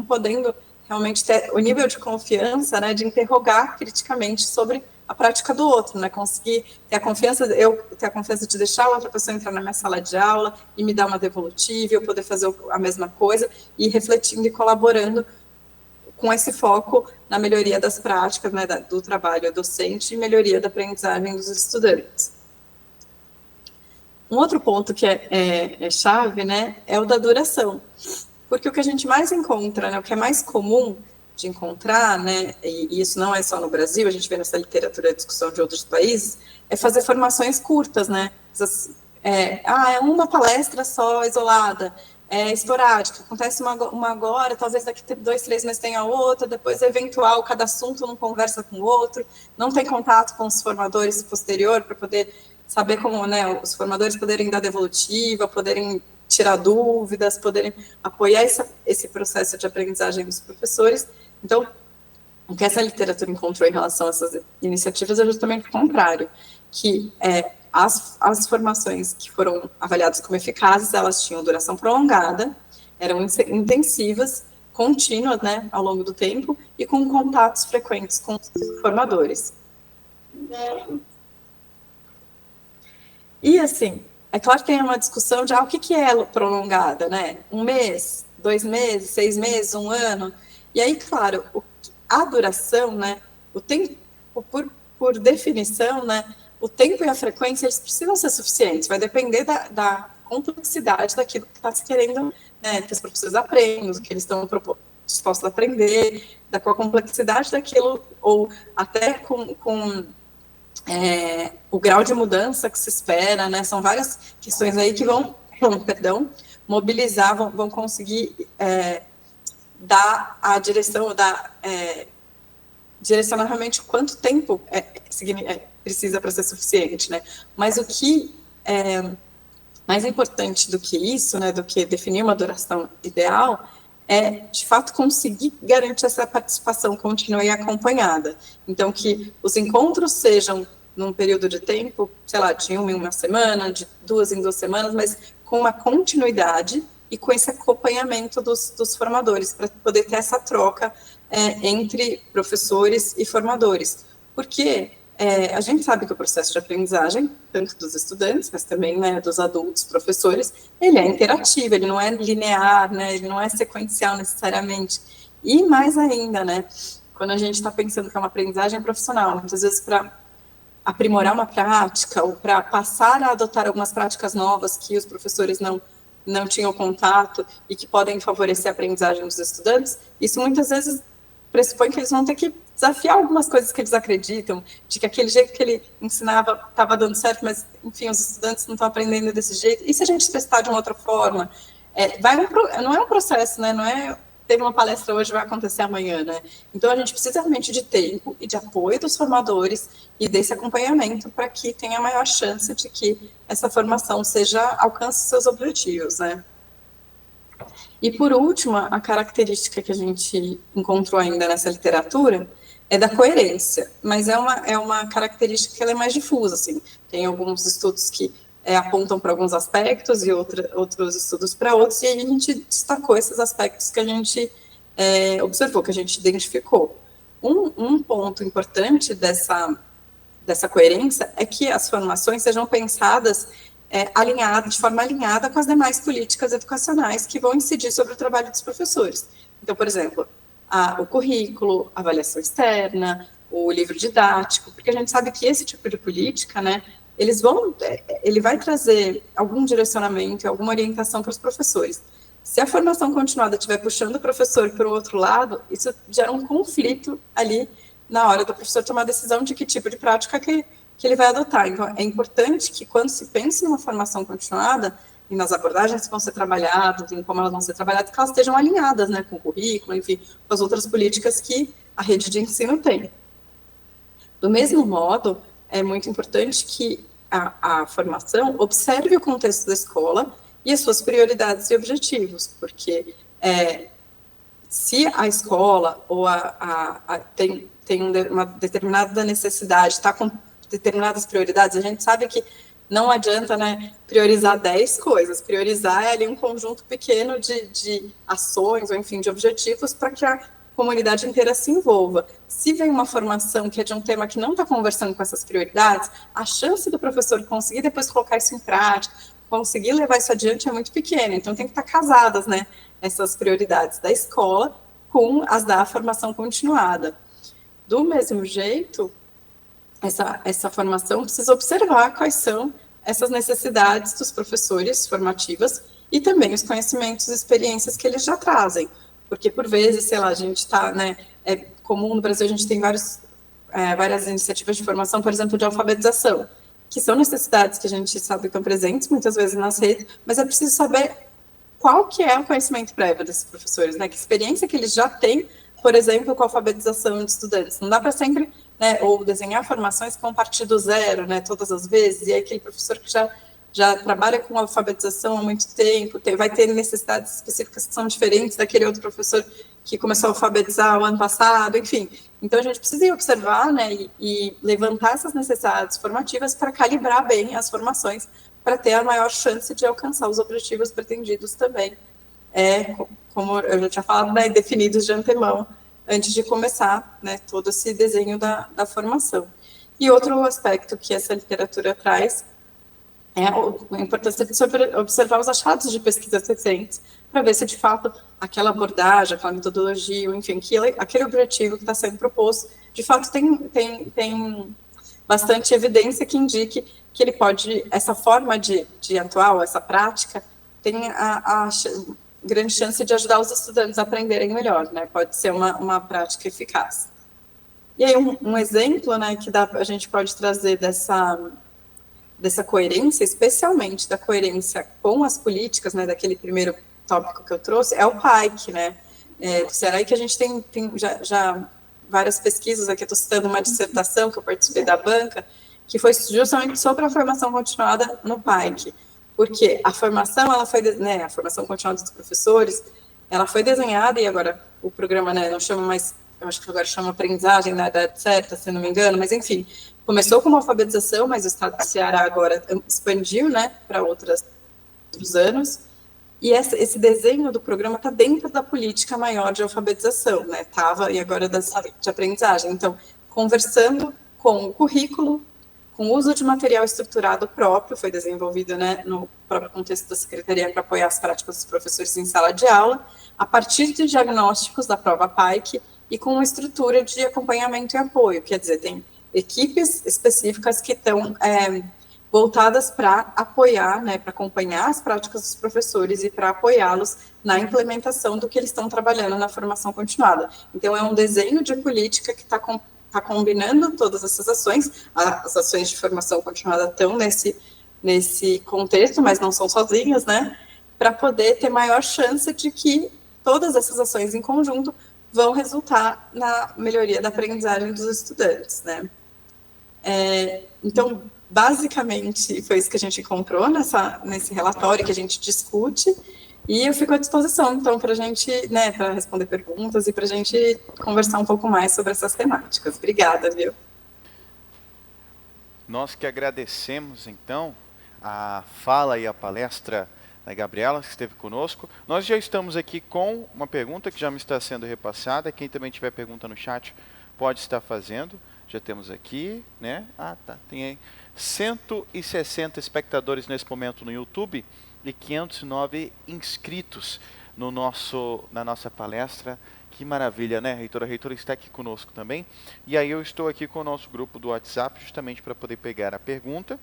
podendo realmente ter o nível de confiança, né, de interrogar criticamente sobre a prática do outro, né, conseguir ter a confiança de deixar a outra pessoa entrar na minha sala de aula e me dar uma devolutiva, eu poder fazer a mesma coisa, e refletindo e colaborando com esse foco na melhoria das práticas, né, do trabalho docente e melhoria da aprendizagem dos estudantes. Um outro ponto que é chave, né, é o da duração, porque o que a gente mais encontra, né, o que é mais comum de encontrar, né, e isso não é só no Brasil, a gente vê nessa literatura de discussão de outros países, é fazer formações curtas, né, é uma palestra só, isolada, esporádica, acontece uma agora, talvez daqui 2, 3 meses tenha outra, depois eventual, cada assunto não conversa com o outro, não tem contato com os formadores posterior para poder saber como, né, os formadores poderem dar devolutiva, poderem tirar dúvidas, poderem apoiar esse processo de aprendizagem dos professores. Então, o que essa literatura encontrou em relação a essas iniciativas é justamente o contrário, que as formações que foram avaliadas como eficazes, elas tinham duração prolongada, eram intensivas, contínuas, né, ao longo do tempo, e com contatos frequentes com os formadores. E, assim, é claro que tem uma discussão de o que é prolongada, né? 1 mês, 2 meses, 6 meses, 1 ano. E aí, claro, a duração, né, o tempo, por definição, né, o tempo e a frequência, eles precisam ser suficientes, vai depender da complexidade daquilo que está se querendo, né, que os professores aprendam, o que eles estão dispostos a aprender, com a complexidade daquilo, ou até com o grau de mudança que se espera, né, são várias questões aí que vão mobilizar, vão conseguir dar a direção, direcionar realmente quanto tempo precisa para ser suficiente, né? Mas o que é mais importante do que isso, né, do que definir uma duração ideal, é, de fato, conseguir garantir essa participação contínua e acompanhada. Então, que os encontros sejam num período de tempo, sei lá, de 1 em 1 semana, de 2 em 2 semanas, mas com uma continuidade e com esse acompanhamento dos formadores, para poder ter essa troca entre professores e formadores. Porque a gente sabe que o processo de aprendizagem, tanto dos estudantes, mas também, né, dos adultos, professores, ele é interativo, ele não é linear, né, ele não é sequencial necessariamente. E mais ainda, né, quando a gente está pensando que é uma aprendizagem profissional, muitas vezes para aprimorar uma prática ou para passar a adotar algumas práticas novas que os professores não tinham contato e que podem favorecer a aprendizagem dos estudantes, isso muitas vezes pressupõe que eles vão ter que desafiar algumas coisas que eles acreditam, de que aquele jeito que ele ensinava estava dando certo, mas, enfim, os estudantes não estão aprendendo desse jeito. E se a gente testar de uma outra forma? Não é um processo, né? Não é teve uma palestra hoje, vai acontecer amanhã, né? Então, a gente precisa realmente de tempo e de apoio dos formadores e desse acompanhamento para que tenha a maior chance de que essa formação alcance seus objetivos, né? E, por último, a característica que a gente encontrou ainda nessa literatura é da coerência, mas é uma característica que ela é mais difusa, assim. Tem alguns estudos que apontam para alguns aspectos e outros estudos para outros, e a gente destacou esses aspectos que a gente observou, que a gente identificou. Um ponto importante dessa coerência é que as formações sejam pensadas de forma alinhada com as demais políticas educacionais que vão incidir sobre o trabalho dos professores. Então, por exemplo, o currículo, a avaliação externa, o livro didático, porque a gente sabe que esse tipo de política, né, ele vai trazer algum direcionamento, alguma orientação para os professores. Se a formação continuada estiver puxando o professor para o outro lado, isso gera um conflito ali na hora do professor tomar a decisão de que tipo de prática que ele vai adotar. Então, é importante que quando se pense numa formação continuada, e nas abordagens que vão ser trabalhadas, em como elas vão ser trabalhadas, que elas estejam alinhadas, né, com o currículo, enfim, com as outras políticas que a rede de ensino tem. Do mesmo modo, é muito importante que a formação observe o contexto da escola e as suas prioridades e objetivos, porque se a escola ou tem uma determinada necessidade, está com determinadas prioridades, a gente sabe que não adianta, né, priorizar 10 coisas, priorizar ali um conjunto pequeno de ações, ou enfim, de objetivos para que a comunidade inteira se envolva. Se vem uma formação que é de um tema que não está conversando com essas prioridades, a chance do professor conseguir depois colocar isso em prática, conseguir levar isso adiante é muito pequena. Então, tem que estar casadas, né, essas prioridades da escola com as da formação continuada. Do mesmo jeito, essa formação precisa observar quais são essas necessidades dos professores formativas e também os conhecimentos e experiências que eles já trazem. Porque, por vezes, sei lá, a gente está, né, é comum no Brasil, a gente tem várias iniciativas de formação, por exemplo, de alfabetização, que são necessidades que a gente sabe que estão presentes muitas vezes nas redes, mas é preciso saber qual que é o conhecimento prévio desses professores, né, que experiência que eles já têm, por exemplo, com a alfabetização de estudantes. Não dá para sempre, né, ou desenhar formações que vão partir do zero, né, todas as vezes, e aí aquele professor que já trabalha com alfabetização há muito tempo, vai ter necessidades específicas que são diferentes daquele outro professor que começou a alfabetizar o ano passado, enfim. Então, a gente precisa observar, né, e levantar essas necessidades formativas para calibrar bem as formações, para ter a maior chance de alcançar os objetivos pretendidos também, como eu já tinha falado, né, definidos de antemão, antes de começar, né, todo esse desenho da formação. E outro aspecto que essa literatura traz é a importância de observar os achados de pesquisas recentes, para ver se, de fato, aquela abordagem, aquela metodologia, enfim, aquele objetivo que está sendo proposto, de fato, tem bastante evidência que indique que ele pode, essa forma de atuar, essa prática, tem a grande chance de ajudar os estudantes a aprenderem melhor, né? Pode ser uma prática eficaz. E aí, um exemplo, né, que a gente pode trazer dessa coerência, especialmente da coerência com as políticas, né, daquele primeiro tópico que eu trouxe, é o PAIC, né, do Ceará, que a gente tem já várias pesquisas, aqui eu estou citando uma dissertação que eu participei da banca, que foi justamente sobre a formação continuada no PAIC, porque a formação, a formação continuada dos professores, ela foi desenhada, e agora o programa, né, não chama mais, eu acho que agora chama aprendizagem na idade certa, se não me engano, mas enfim, começou com uma alfabetização, mas o estado do Ceará agora expandiu, né, para outros anos, e esse desenho do programa está dentro da política maior de alfabetização, né, estava, e agora de aprendizagem. Então, conversando com o currículo, com o uso de material estruturado próprio, foi desenvolvido, né, no próprio contexto da Secretaria para apoiar as práticas dos professores em sala de aula, a partir de diagnósticos da prova PAIC e com uma estrutura de acompanhamento e apoio, quer dizer, tem equipes específicas que estão voltadas para apoiar, né, para acompanhar as práticas dos professores e para apoiá-los na implementação do que eles estão trabalhando na formação continuada. Então, é um desenho de política que está combinando todas essas ações, as ações de formação continuada estão nesse contexto, mas não são sozinhas, né, para poder ter maior chance de que todas essas ações em conjunto vão resultar na melhoria da aprendizagem dos estudantes, né? Então, basicamente, foi isso que a gente encontrou nesse relatório que a gente discute, e eu fico à disposição, então, para a gente, né, para responder perguntas e para a gente conversar um pouco mais sobre essas temáticas. Obrigada, viu? Nós que agradecemos, então, a fala e a palestra da Gabriela, que esteve conosco. Nós já estamos aqui com uma pergunta que já me está sendo repassada. Quem também tiver pergunta no chat pode estar fazendo. Já temos aqui, né? Tem aí 160 espectadores nesse momento no YouTube e 509 inscritos na nossa palestra. Que maravilha, né, reitora? A reitora está aqui conosco também. E aí eu estou aqui com o nosso grupo do WhatsApp, justamente para poder pegar a pergunta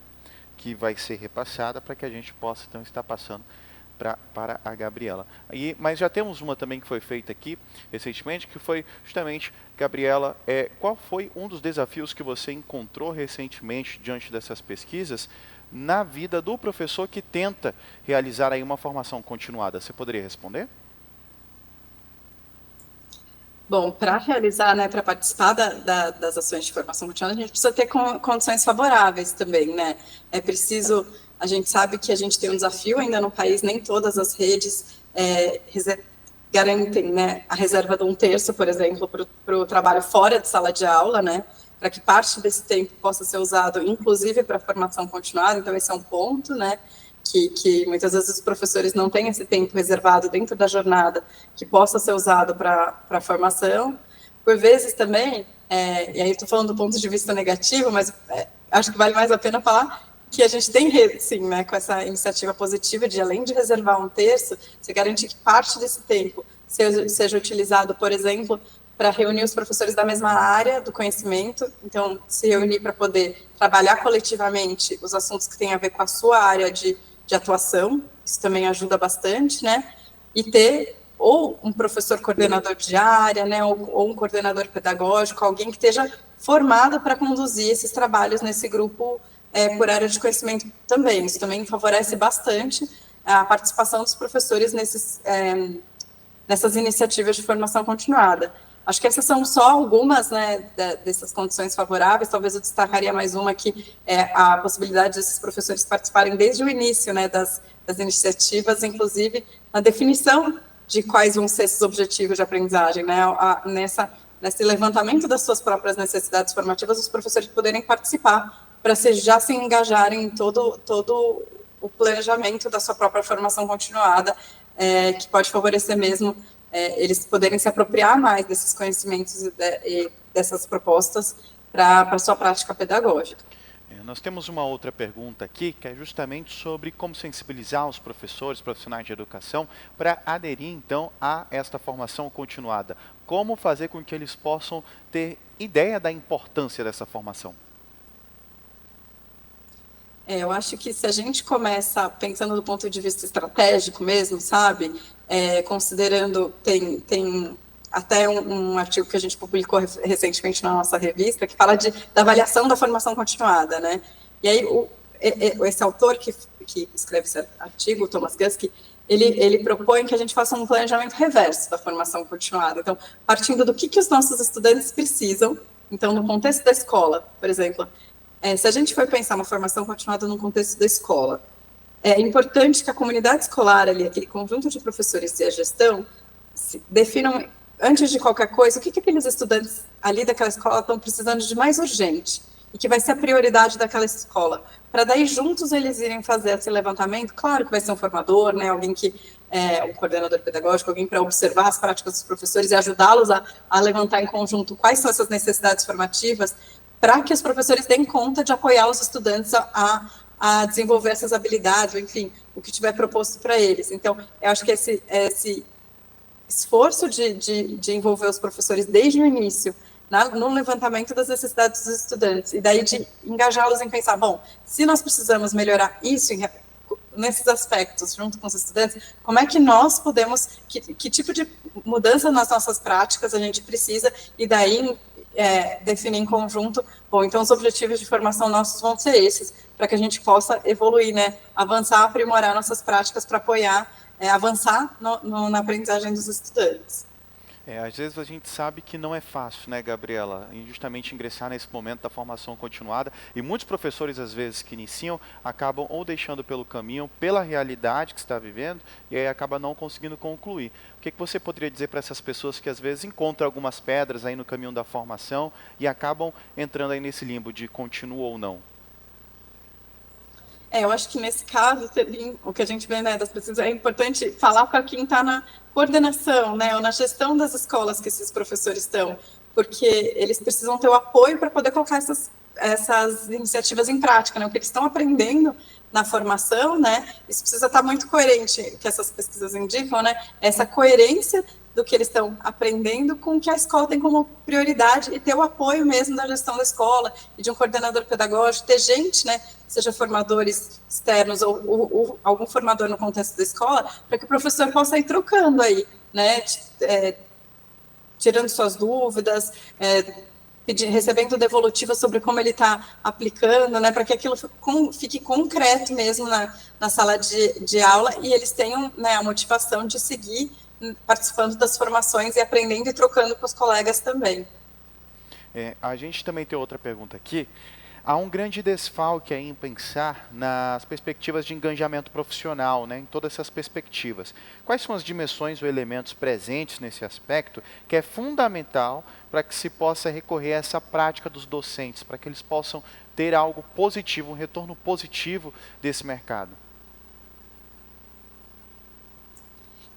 que vai ser repassada, para que a gente possa, então, estar passando para a Gabriela. Mas já temos uma também que foi feita aqui recentemente, que foi justamente, Gabriela, qual foi um dos desafios que você encontrou recentemente diante dessas pesquisas na vida do professor que tenta realizar aí uma formação continuada? Você poderia responder? Bom, para realizar, né, para participar das ações de formação continuada, a gente precisa ter condições favoráveis também, né? É preciso, a gente sabe que a gente tem um desafio ainda no país, nem todas as redes garantem, né, a reserva de 1/3, por exemplo, para o trabalho fora de sala de aula, né? Para que parte desse tempo possa ser usado, inclusive, para a formação continuada. Então, esse é um ponto, né? Que muitas vezes os professores não têm esse tempo reservado dentro da jornada que possa ser usado para a formação. Por vezes também, e aí estou falando do ponto de vista negativo, mas acho que vale mais a pena falar que a gente tem, sim, né, com essa iniciativa positiva de, além de reservar 1/3, você garante que parte desse tempo seja utilizado, por exemplo, para reunir os professores da mesma área do conhecimento, então se reunir para poder trabalhar coletivamente os assuntos que têm a ver com a sua área de atuação, isso também ajuda bastante, né, e ter ou um professor coordenador de área, né, ou um coordenador pedagógico, alguém que esteja formado para conduzir esses trabalhos nesse grupo por área de conhecimento também. Isso também favorece bastante a participação dos professores nessas iniciativas de formação continuada. Acho que essas são só algumas, né, dessas condições favoráveis. Talvez eu destacaria mais uma, que é a possibilidade desses professores participarem desde o início, né, das iniciativas, inclusive na definição de quais vão ser esses objetivos de aprendizagem, né, nesse levantamento das suas próprias necessidades formativas, os professores poderem participar, para já se engajarem em todo o planejamento da sua própria formação continuada, que pode favorecer mesmo eles poderem se apropriar mais desses conhecimentos e dessas propostas para a sua prática pedagógica. Nós temos uma outra pergunta aqui, que é justamente sobre como sensibilizar os professores, profissionais de educação, para aderir, então, a esta formação continuada. Como fazer com que eles possam ter ideia da importância dessa formação? Eu acho que se a gente começa pensando do ponto de vista estratégico mesmo, sabe, considerando, tem até um artigo que a gente publicou recentemente na nossa revista, que fala da avaliação da formação continuada, né, e aí esse autor que escreve esse artigo, o Thomas Guskey, ele propõe que a gente faça um planejamento reverso da formação continuada. Então, partindo do que os nossos estudantes precisam, então, no contexto da escola, por exemplo, se a gente for pensar uma formação continuada no contexto da escola, é importante que a comunidade escolar, ali, aquele conjunto de professores e a gestão, definam, antes de qualquer coisa, o que aqueles estudantes ali daquela escola estão precisando de mais urgente, e que vai ser a prioridade daquela escola, para daí juntos eles irem fazer esse levantamento. Claro que vai ser um formador, né, alguém um coordenador pedagógico, alguém para observar as práticas dos professores e ajudá-los a levantar em conjunto quais são essas necessidades formativas, para que os professores deem conta de apoiar os estudantes a desenvolver essas habilidades, ou enfim, o que tiver proposto para eles. Então, eu acho que esse esforço de envolver os professores desde o início, no levantamento das necessidades dos estudantes, e daí de engajá-los em pensar, bom, se nós precisamos melhorar isso nesses aspectos, junto com os estudantes, como é que nós podemos, que tipo de mudança nas nossas práticas a gente precisa, e daí definir em conjunto, bom, então os objetivos de formação nossos vão ser esses, para que a gente possa evoluir, né, avançar, aprimorar nossas práticas para apoiar avançar na aprendizagem dos estudantes. Às vezes a gente sabe que não é fácil, né, Gabriela, justamente ingressar nesse momento da formação continuada, e muitos professores, às vezes, que iniciam, acabam ou deixando pelo caminho, pela realidade que está vivendo, e aí acaba não conseguindo concluir. O que você poderia dizer para essas pessoas que, às vezes, encontram algumas pedras aí no caminho da formação e acabam entrando aí nesse limbo de continua ou não? Eu acho que nesse caso, o que a gente vê, né, das pesquisas, é importante falar para quem está na coordenação, né, ou na gestão das escolas que esses professores estão, porque eles precisam ter o apoio para poder colocar essas iniciativas em prática, né, o que eles estão aprendendo na formação, né, isso precisa estar muito coerente, o que essas pesquisas indicam, né, essa coerência do que eles estão aprendendo com o que a escola tem como prioridade e ter o apoio mesmo da gestão da escola e de um coordenador pedagógico, ter gente, né, seja formadores externos ou algum formador no contexto da escola, para que o professor possa ir trocando aí, né, tirando suas dúvidas, recebendo devolutiva sobre como ele está aplicando, né, para que aquilo fique concreto mesmo na sala de aula e eles tenham, né, a motivação de seguir participando das formações e aprendendo e trocando com os colegas também. A gente também tem outra pergunta aqui. Há um grande desfalque aí em pensar nas perspectivas de engajamento profissional, né, em todas essas perspectivas. Quais são as dimensões ou elementos presentes nesse aspecto que é fundamental para que se possa recorrer a essa prática dos docentes, para que eles possam ter algo positivo, um retorno positivo desse mercado?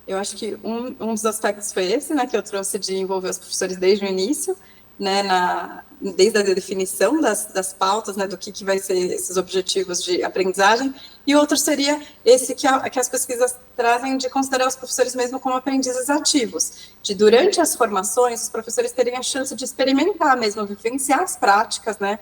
Eu acho que um dos aspectos foi esse, né, que eu trouxe de envolver os professores desde o início, né, desde a definição das pautas, né, do que vai ser esses objetivos de aprendizagem, e outro seria esse que as pesquisas trazem de considerar os professores mesmo como aprendizes ativos, de durante as formações os professores terem a chance de experimentar mesmo, vivenciar as práticas, né,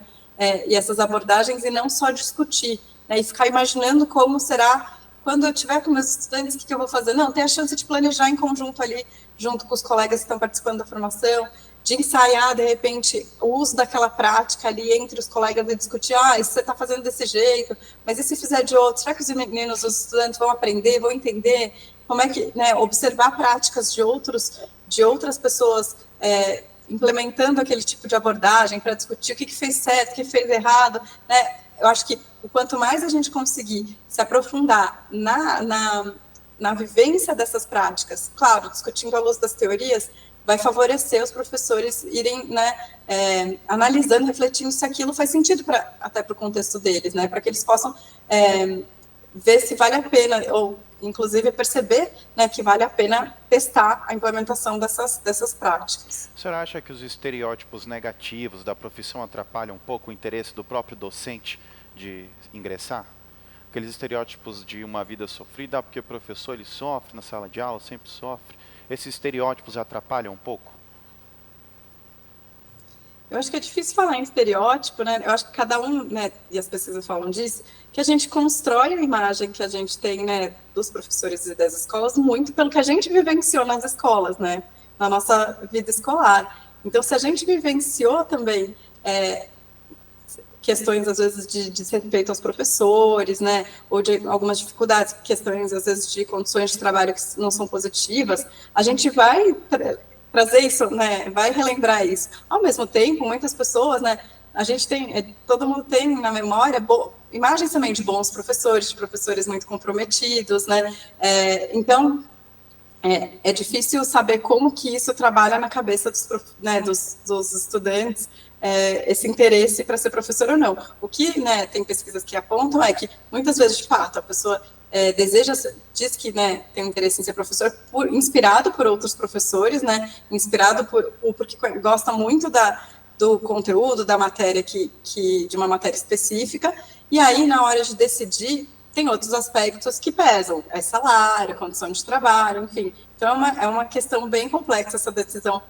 e essas abordagens e não só discutir, né, e ficar imaginando como será quando eu estiver com meus estudantes, o que eu vou fazer? Não, tem a chance de planejar em conjunto ali, junto com os colegas que estão participando da formação, de ensaiar, de repente, o uso daquela prática ali entre os colegas e discutir, isso você está fazendo desse jeito, mas e se fizer de outro? Será que os meninos, os estudantes vão aprender, vão entender? Como é que, né, observar práticas de outras pessoas implementando aquele tipo de abordagem para discutir o que fez certo, o que fez errado, né? Eu acho que o quanto mais a gente conseguir se aprofundar na vivência dessas práticas, claro, discutindo à luz das teorias, vai favorecer os professores irem, né, analisando, refletindo se aquilo faz sentido até para o contexto deles, né, para que eles possam ver se vale a pena, ou inclusive perceber, né, que vale a pena testar a implementação dessas práticas. A senhora acha que os estereótipos negativos da profissão atrapalham um pouco o interesse do próprio docente de ingressar? Aqueles estereótipos de uma vida sofrida, porque o professor ele sofre na sala de aula, sempre sofre. Esses estereótipos atrapalham um pouco? Eu acho que é difícil falar em estereótipo, né? Eu acho que cada um, né, e as pesquisas falam disso, que a gente constrói a imagem que a gente tem, né, dos professores e das escolas muito pelo que a gente vivenciou nas escolas, né, na nossa vida escolar. Então, se a gente vivenciou também questões, às vezes, de desrespeito aos professores, né, ou de algumas dificuldades, questões, às vezes, de condições de trabalho que não são positivas, a gente vai trazer isso, né, vai relembrar isso. Ao mesmo tempo, muitas pessoas, né, a gente tem, todo mundo tem na memória imagens também de bons professores, de professores muito comprometidos, né, então, é difícil saber como que isso trabalha na cabeça dos estudantes, esse interesse para ser professor ou não. O que, né, tem pesquisas que apontam é que, muitas vezes, de fato, a pessoa diz que, né, tem um interesse em ser professor inspirado por outros professores, né, inspirado porque gosta muito do conteúdo, da matéria, de uma matéria específica, e aí, na hora de decidir, tem outros aspectos que pesam, salário, condição de trabalho, enfim. Então, é uma questão bem complexa essa decisão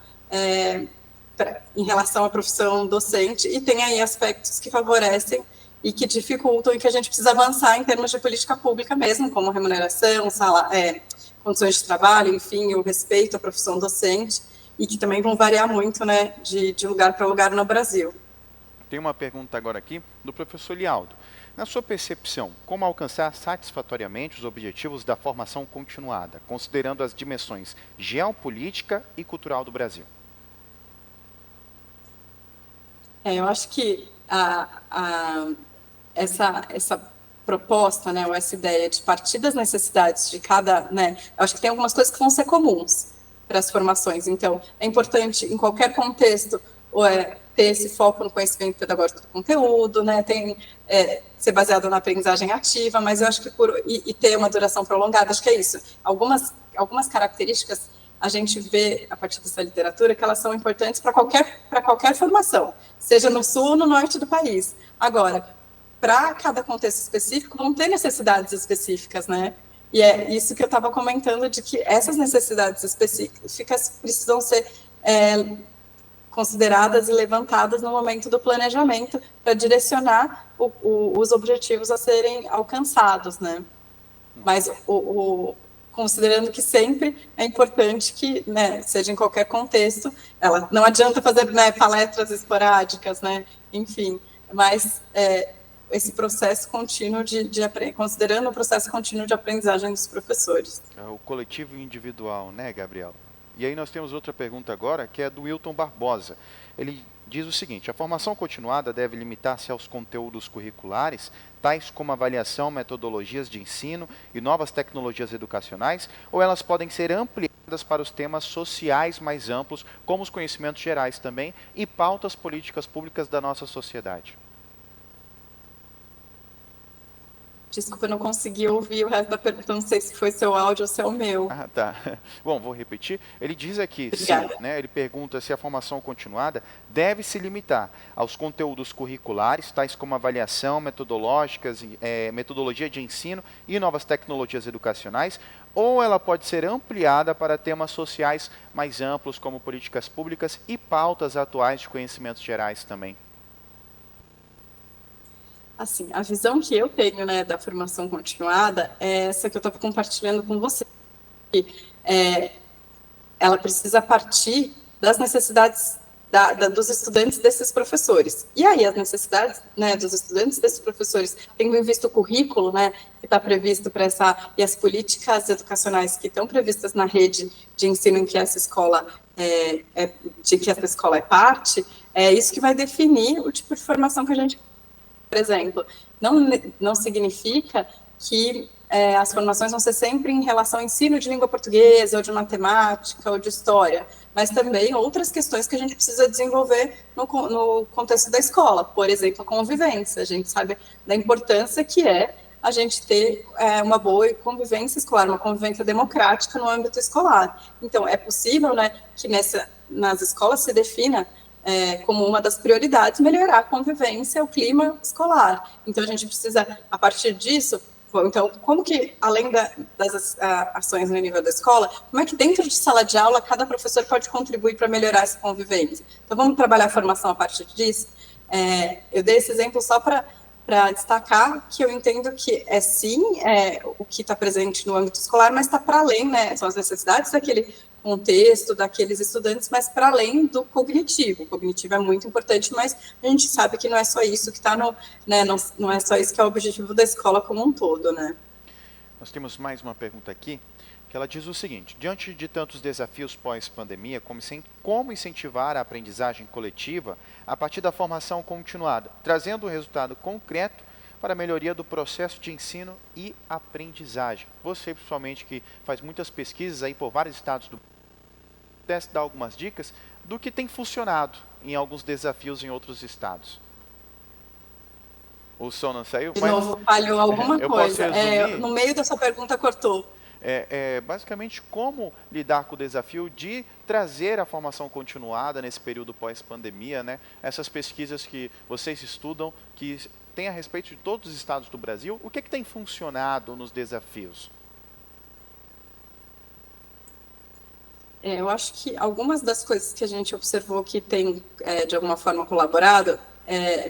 em relação à profissão docente, e tem aí aspectos que favorecem e que dificultam e que a gente precisa avançar em termos de política pública mesmo, como remuneração, condições de trabalho, enfim, o respeito à profissão docente, e que também vão variar muito, né, de lugar para lugar no Brasil. Tem uma pergunta agora aqui do professor Lialdo. Na sua percepção, como alcançar satisfatoriamente os objetivos da formação continuada, considerando as dimensões geopolítica e cultural do Brasil? Eu acho que essa proposta, né, ou essa ideia de partir das necessidades de cada, né, eu acho que tem algumas coisas que vão ser comuns para as formações. Então, é importante, em qualquer contexto, ter esse foco no conhecimento pedagógico do conteúdo, né, ser baseado na aprendizagem ativa, mas eu acho que e ter uma duração prolongada, acho que é isso. Algumas características a gente vê, a partir dessa literatura, que elas são importantes para qualquer formação, seja no sul ou no norte do país. Agora, para cada contexto específico, vão ter necessidades específicas, né? E é isso que eu estava comentando, de que essas necessidades específicas precisam ser consideradas e levantadas no momento do planejamento para direcionar os objetivos a serem alcançados, né? Mas considerando que sempre é importante que, né, seja em qualquer contexto, não adianta fazer, né, palestras esporádicas, né, enfim, mas esse processo contínuo considerando o processo contínuo de aprendizagem dos professores. É o coletivo e individual, né, Gabriela? E aí nós temos outra pergunta agora, que é do Wilton Barbosa. Ele diz o seguinte: a formação continuada deve limitar-se aos conteúdos curriculares, tais como avaliação, metodologias de ensino e novas tecnologias educacionais, ou elas podem ser ampliadas para os temas sociais mais amplos, como os conhecimentos gerais também, e pautas políticas públicas da nossa sociedade? Desculpa, eu não consegui ouvir o resto da pergunta, não sei se foi seu áudio ou se é o meu. Ah, tá. Bom, vou repetir. Ele diz aqui, sim, né, ele pergunta se a formação continuada deve se limitar aos conteúdos curriculares, tais como avaliação, metodológicas, metodologia de ensino e novas tecnologias educacionais, ou ela pode ser ampliada para temas sociais mais amplos, como políticas públicas e pautas atuais de conhecimentos gerais também. Assim, a visão que eu tenho, né, da formação continuada é essa que eu estava compartilhando com você. Que, ela precisa partir das necessidades dos estudantes desses professores. E aí, as necessidades, né, dos estudantes desses professores, tendo em vista o currículo, né, que está previsto para e as políticas educacionais que estão previstas na rede de ensino em que essa escola é parte, é isso que vai definir o tipo de formação que a gente... Por exemplo, não significa que as formações vão ser sempre em relação ao ensino de língua portuguesa, ou de matemática, ou de história, mas também outras questões que a gente precisa desenvolver no contexto da escola, por exemplo, a convivência. A gente sabe da importância que é a gente ter uma boa convivência escolar, uma convivência democrática no âmbito escolar. Então, é possível, né, que nas escolas se defina como uma das prioridades, melhorar a convivência, o clima escolar. Então, a gente precisa, a partir disso, então, como que, além das ações no nível da escola, como é que dentro de sala de aula, cada professor pode contribuir para melhorar essa convivência? Então, vamos trabalhar a formação a partir disso? Eu dei esse exemplo só para destacar que eu entendo que o que está presente no âmbito escolar, mas está para além, né, são as necessidades daquele contexto, daqueles estudantes, mas para além do cognitivo. O cognitivo é muito importante, mas a gente sabe que não é só isso que está não é só isso que é o objetivo da escola como um todo, né? Nós temos mais uma pergunta aqui, que ela diz o seguinte: diante de tantos desafios pós-pandemia, como incentivar a aprendizagem coletiva a partir da formação continuada, trazendo um resultado concreto para a melhoria do processo de ensino e aprendizagem? Você, principalmente, que faz muitas pesquisas aí por vários estados do Brasil, pudesse dar algumas dicas do que tem funcionado em alguns desafios em outros estados. O som não saiu? De novo, falhou alguma coisa. No meio dessa pergunta cortou. Basicamente, como lidar com o desafio de trazer a formação continuada nesse período pós-pandemia, né? Essas pesquisas que vocês estudam, que tem a respeito de todos os estados do Brasil, o que tem funcionado nos desafios? Eu acho que algumas das coisas que a gente observou que tem, de alguma forma, colaborado,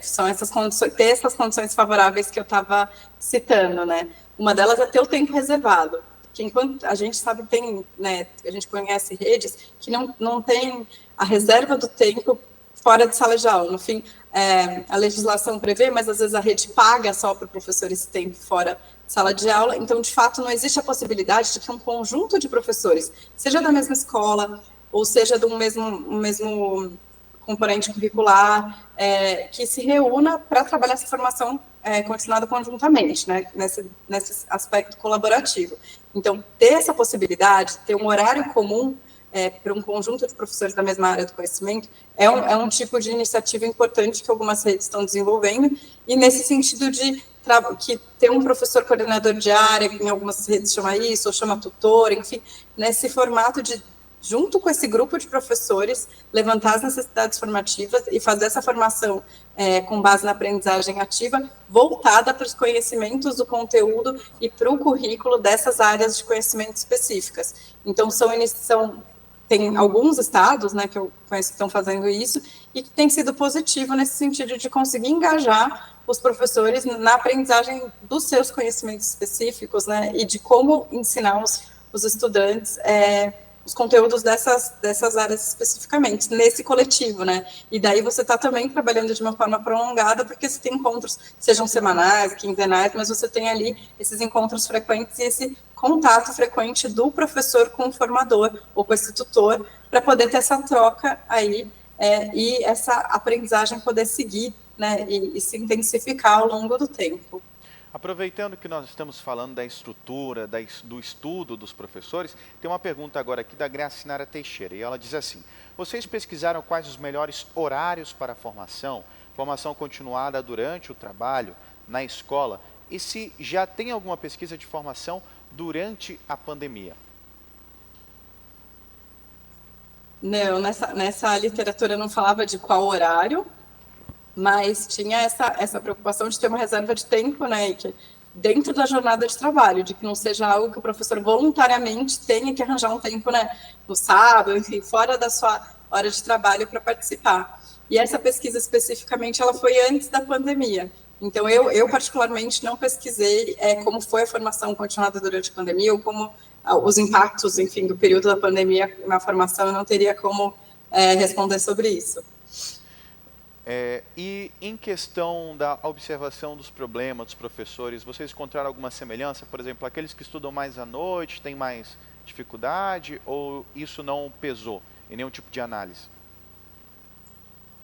são essas condições, ter essas condições favoráveis que eu estava citando, né? Uma delas é ter o tempo reservado, que enquanto a gente sabe, né, a gente conhece redes que não tem a reserva do tempo fora de sala de aula. No fim, a legislação prevê, mas às vezes a rede paga só para o professor esse tempo fora de sala de aula, então, de fato, não existe a possibilidade de que um conjunto de professores, seja da mesma escola, ou seja do mesmo componente curricular, que se reúna para trabalhar essa formação continuada conjuntamente, né, nesse aspecto colaborativo. Então, ter essa possibilidade, ter um horário comum para um conjunto de professores da mesma área do conhecimento, é um tipo de iniciativa importante que algumas redes estão desenvolvendo, e nesse sentido de que ter um professor coordenador de área, que em algumas redes chama isso, ou chama tutor, enfim, nesse formato de, junto com esse grupo de professores, levantar as necessidades formativas e fazer essa formação com base na aprendizagem ativa, voltada para os conhecimentos do conteúdo e para o currículo dessas áreas de conhecimento específicas. Então, tem alguns estados, né, que eu conheço que estão fazendo isso, e que tem sido positivo nesse sentido de conseguir engajar os professores na aprendizagem dos seus conhecimentos específicos, né, e de como ensinar os estudantes os conteúdos dessas áreas especificamente, nesse coletivo, né, e daí você está também trabalhando de uma forma prolongada, porque você tem encontros, sejam semanais, quinzenais, mas você tem ali esses encontros frequentes e esse contato frequente do professor com o formador, ou com esse tutor, para poder ter essa troca aí, e essa aprendizagem poder seguir, né, e se intensificar ao longo do tempo. Aproveitando que nós estamos falando da estrutura, do estudo dos professores, tem uma pergunta agora aqui da Gracinara Teixeira, e ela diz assim: vocês pesquisaram quais os melhores horários para a formação continuada durante o trabalho, na escola, e se já tem alguma pesquisa de formação durante a pandemia? Não, nessa literatura não falava de qual horário, mas tinha essa preocupação de ter uma reserva de tempo, né, que dentro da jornada de trabalho, de que não seja algo que o professor voluntariamente tenha que arranjar um tempo, né, no sábado, enfim, fora da sua hora de trabalho para participar. E essa pesquisa especificamente, ela foi antes da pandemia. Então, eu particularmente não pesquisei como foi a formação continuada durante a pandemia, ou como os impactos, enfim, do período da pandemia na formação, eu não teria como responder sobre isso. E em questão da observação dos problemas dos professores, vocês encontraram alguma semelhança? Por exemplo, aqueles que estudam mais à noite têm mais dificuldade, ou isso não pesou em nenhum tipo de análise?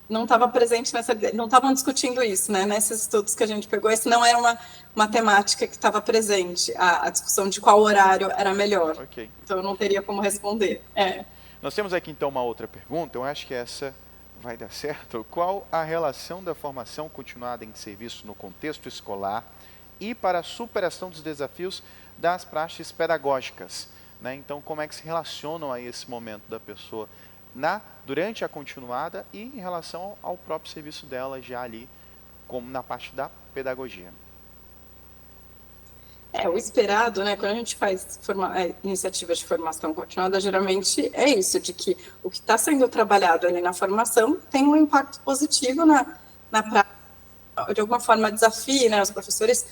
Não estava presente não estavam discutindo isso, né? Nesses estudos que a gente pegou, isso não era uma temática que estava presente, a discussão de qual horário era melhor. Okay. Então eu não teria como responder. Nós temos aqui então uma outra pergunta, eu acho que essa vai dar certo. Qual a relação da formação continuada em serviço no contexto escolar e para a superação dos desafios das práticas pedagógicas, né? Então, como é que se relacionam a esse momento da pessoa durante a continuada e em relação ao próprio serviço dela já ali, como na parte da pedagogia? O esperado, né, quando a gente faz iniciativas de formação continuada, geralmente é isso, de que o que está sendo trabalhado ali na formação tem um impacto positivo na prática, de alguma forma desafie, né, os professores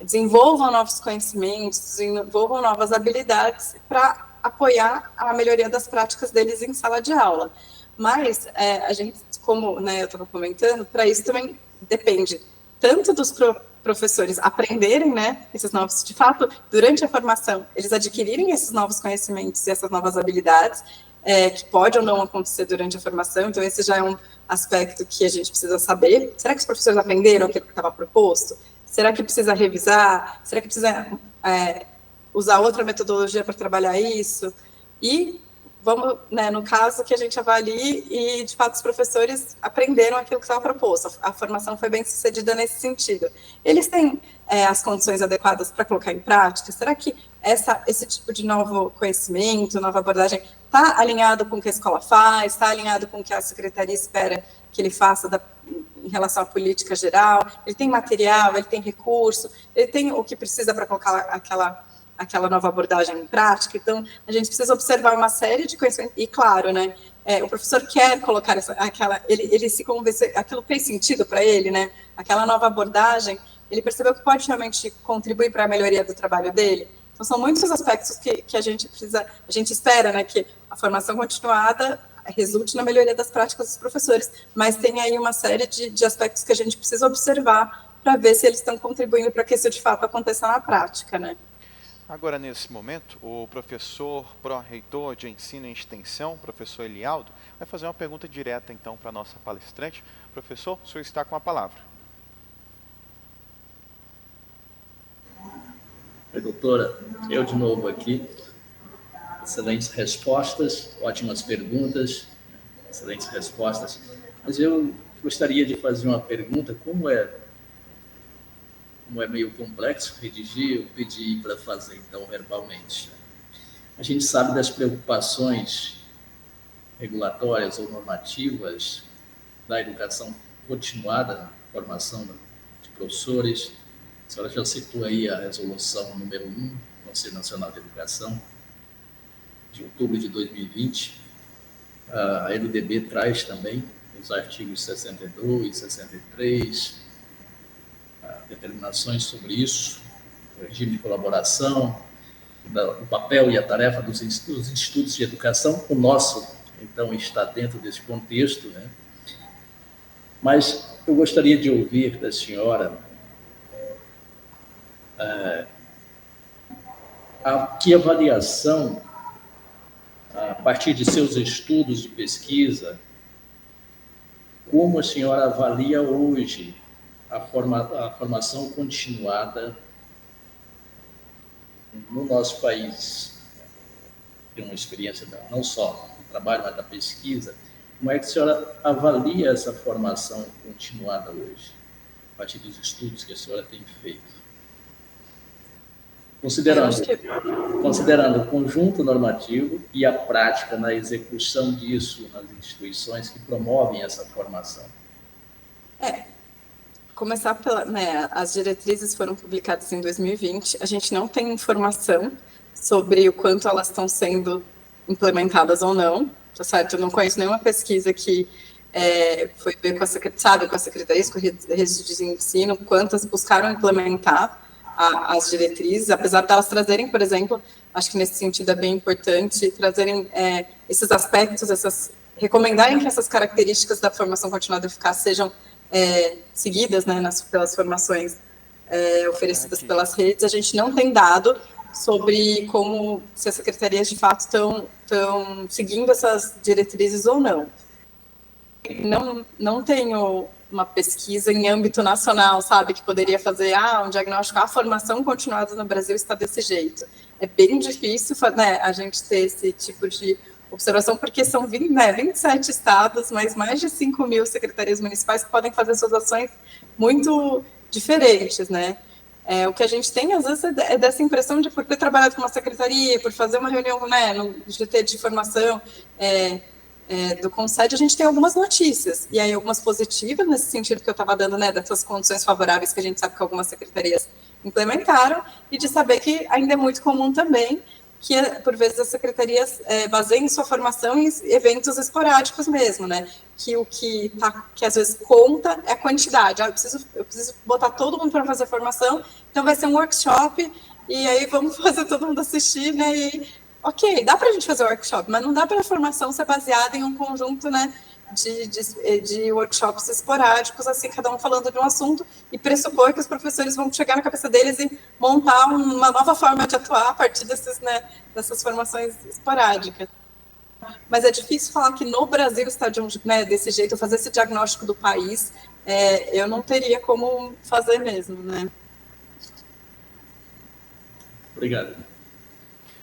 desenvolvam novos conhecimentos, desenvolvam novas habilidades para apoiar a melhoria das práticas deles em sala de aula. Mas a gente, como, né, eu estava comentando, para isso também depende tanto dos professores aprenderem, né, esses novos, de fato, durante a formação, eles adquirirem esses novos conhecimentos e essas novas habilidades, que pode ou não acontecer durante a formação. Então, esse já é um aspecto que a gente precisa saber. Será que os professores aprenderam aquilo que estava proposto? Será que precisa revisar? Será que precisa usar outra metodologia para trabalhar isso? E vamos, né, no caso que a gente avalie e, de fato, os professores aprenderam aquilo que estava proposto. A formação foi bem sucedida nesse sentido. Eles têm as condições adequadas para colocar em prática? Será que esse tipo de novo conhecimento, nova abordagem, está alinhado com o que a escola faz? Está alinhado com o que a secretaria espera que ele faça em relação à política geral? Ele tem material, ele tem recurso, ele tem o que precisa para colocar aquela nova abordagem em prática? Então, a gente precisa observar uma série de conhecimentos, e claro, né, o professor quer colocar ele se convencer, aquilo fez sentido para ele, né, aquela nova abordagem, ele percebeu que pode realmente contribuir para a melhoria do trabalho dele. Então, são muitos aspectos que a gente espera, né, que a formação continuada resulte na melhoria das práticas dos professores, mas tem aí uma série de aspectos que a gente precisa observar para ver se eles estão contribuindo para que isso de fato aconteça na prática, né? Agora, nesse momento, o professor pró-reitor de ensino e extensão, professor Elialdo, vai fazer uma pergunta direta, então, para a nossa palestrante. Professor, o senhor está com a palavra. Oi, doutora, eu de novo aqui. Excelentes respostas, ótimas perguntas, excelentes respostas. Mas eu gostaria de fazer uma pergunta, como é meio complexo redigir, eu pedi para fazer, então, verbalmente. A gente sabe das preocupações regulatórias ou normativas da educação continuada, formação de professores. A senhora já citou aí a resolução número 1 do Conselho Nacional de Educação, de outubro de 2020. A LDB traz também os artigos 62, 63, determinações sobre isso, o regime de colaboração, o papel e a tarefa dos institutos de educação. O nosso, então, está dentro desse contexto, né? Mas eu gostaria de ouvir da senhora que avaliação, a partir de seus estudos de pesquisa, como a senhora avalia hoje a formação continuada no nosso país. Tem uma experiência não só do trabalho, mas da pesquisa. Como é que a senhora avalia essa formação continuada hoje, a partir dos estudos que a senhora tem feito? Considerando o conjunto normativo e a prática na execução disso nas instituições que promovem essa formação. Começar pela, né, as diretrizes foram publicadas em 2020, a gente não tem informação sobre o quanto elas estão sendo implementadas ou não, tá certo? Eu não conheço nenhuma pesquisa que foi ver com a Secretaria, com a Rede de Ensino, quantas buscaram implementar as diretrizes, apesar de elas trazerem, por exemplo, acho que nesse sentido é bem importante, trazerem esses aspectos, recomendarem que essas características da formação continuada eficaz sejam seguidas, né, pelas formações oferecidas pelas redes. A gente não tem dado sobre se as secretarias de fato estão seguindo essas diretrizes ou não. Não tenho uma pesquisa em âmbito nacional, sabe, que poderia fazer um diagnóstico, a formação continuada no Brasil está desse jeito. É bem difícil, né, a gente ter esse tipo de observação, porque são 27 estados, mas mais de 5.000 secretarias municipais que podem fazer suas ações muito diferentes, né? O que a gente tem, às vezes, é dessa impressão de, por ter trabalhado com uma secretaria, por fazer uma reunião, né, no GT de formação do CONSED, a gente tem algumas notícias, e aí algumas positivas, nesse sentido que eu estava dando, né, dessas condições favoráveis que a gente sabe que algumas secretarias implementaram, e de saber que ainda é muito comum também que, por vezes, as secretarias baseiem sua formação em eventos esporádicos mesmo, né? Que às vezes conta é a quantidade. Eu preciso botar todo mundo para fazer formação, então vai ser um workshop, e aí vamos fazer todo mundo assistir, né? E, ok, dá para a gente fazer workshop, mas não dá para a formação ser baseada em um conjunto, né, de workshops esporádicos, assim, cada um falando de um assunto, e pressupor que os professores vão chegar na cabeça deles e montar uma nova forma de atuar a partir dessas formações esporádicas. Mas é difícil falar que no Brasil está desse jeito, fazer esse diagnóstico do país, eu não teria como fazer mesmo, né? Obrigado.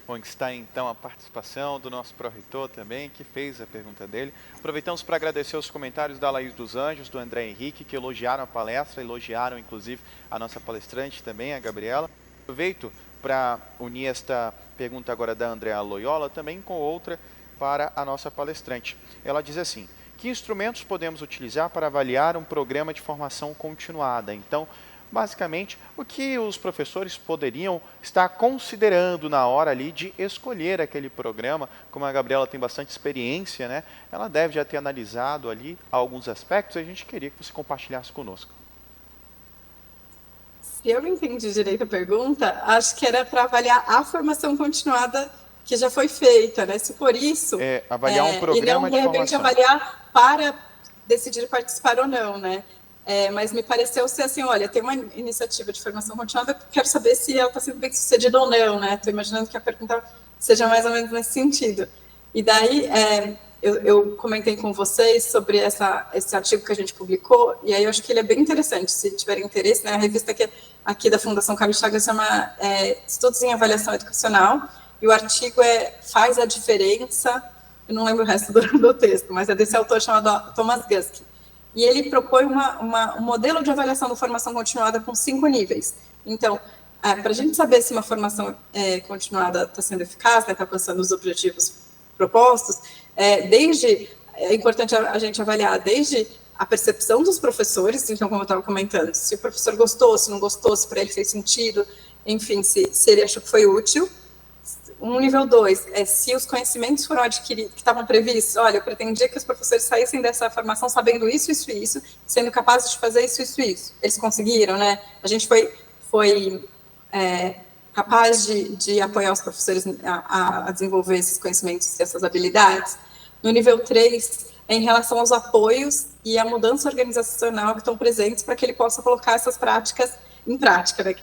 Bom, está então a participação do nosso pró-reitor também, que fez a pergunta dele. Aproveitamos para agradecer os comentários da Laís dos Anjos, do André Henrique, que elogiaram a palestra, elogiaram inclusive a nossa palestrante também, a Gabriela. Aproveito para unir esta pergunta agora da Andréa Loyola também com outra para a nossa palestrante. Ela diz assim: que instrumentos podemos utilizar para avaliar um programa de formação continuada? Então, basicamente, o que os professores poderiam estar considerando na hora ali de escolher aquele programa. Como a Gabriela tem bastante experiência, né? Ela deve já ter analisado ali alguns aspectos, e a gente queria que você compartilhasse conosco. Se eu não entendi direito a pergunta, acho que era para avaliar a formação continuada que já foi feita, né? Se for isso, avaliar um programa e não, de repente, avaliar para decidir participar ou não, né? Mas me pareceu ser assim, olha, tem uma iniciativa de formação continuada, quero saber se ela está sendo bem sucedida ou não, né? Estou imaginando que a pergunta seja mais ou menos nesse sentido. E daí, eu comentei com vocês sobre esse artigo que a gente publicou, e aí eu acho que ele é bem interessante, se tiverem interesse, né? A revista aqui da Fundação Carlos Chagas chama Estudos em Avaliação Educacional, e o artigo Faz a Diferença, eu não lembro o resto do texto, mas é desse autor chamado Thomas Guskey. E ele propõe um modelo de avaliação da formação continuada com 5 níveis. Então, para a gente saber se uma formação continuada está sendo eficaz, está alcançando os objetivos propostos, é importante a gente avaliar desde a percepção dos professores, então, como eu estava comentando, se o professor gostou, se não gostou, se para ele fez sentido, enfim, se ele achou que foi útil. Um nível 2 se os conhecimentos foram adquiridos, que estavam previstos, olha, eu pretendia que os professores saíssem dessa formação sabendo isso, isso e isso, sendo capazes de fazer isso, isso e isso. Eles conseguiram, né? A gente foi capaz de apoiar os professores a desenvolver esses conhecimentos e essas habilidades. No nível 3, em relação aos apoios e a mudança organizacional que estão presentes para que ele possa colocar essas práticas em prática, né?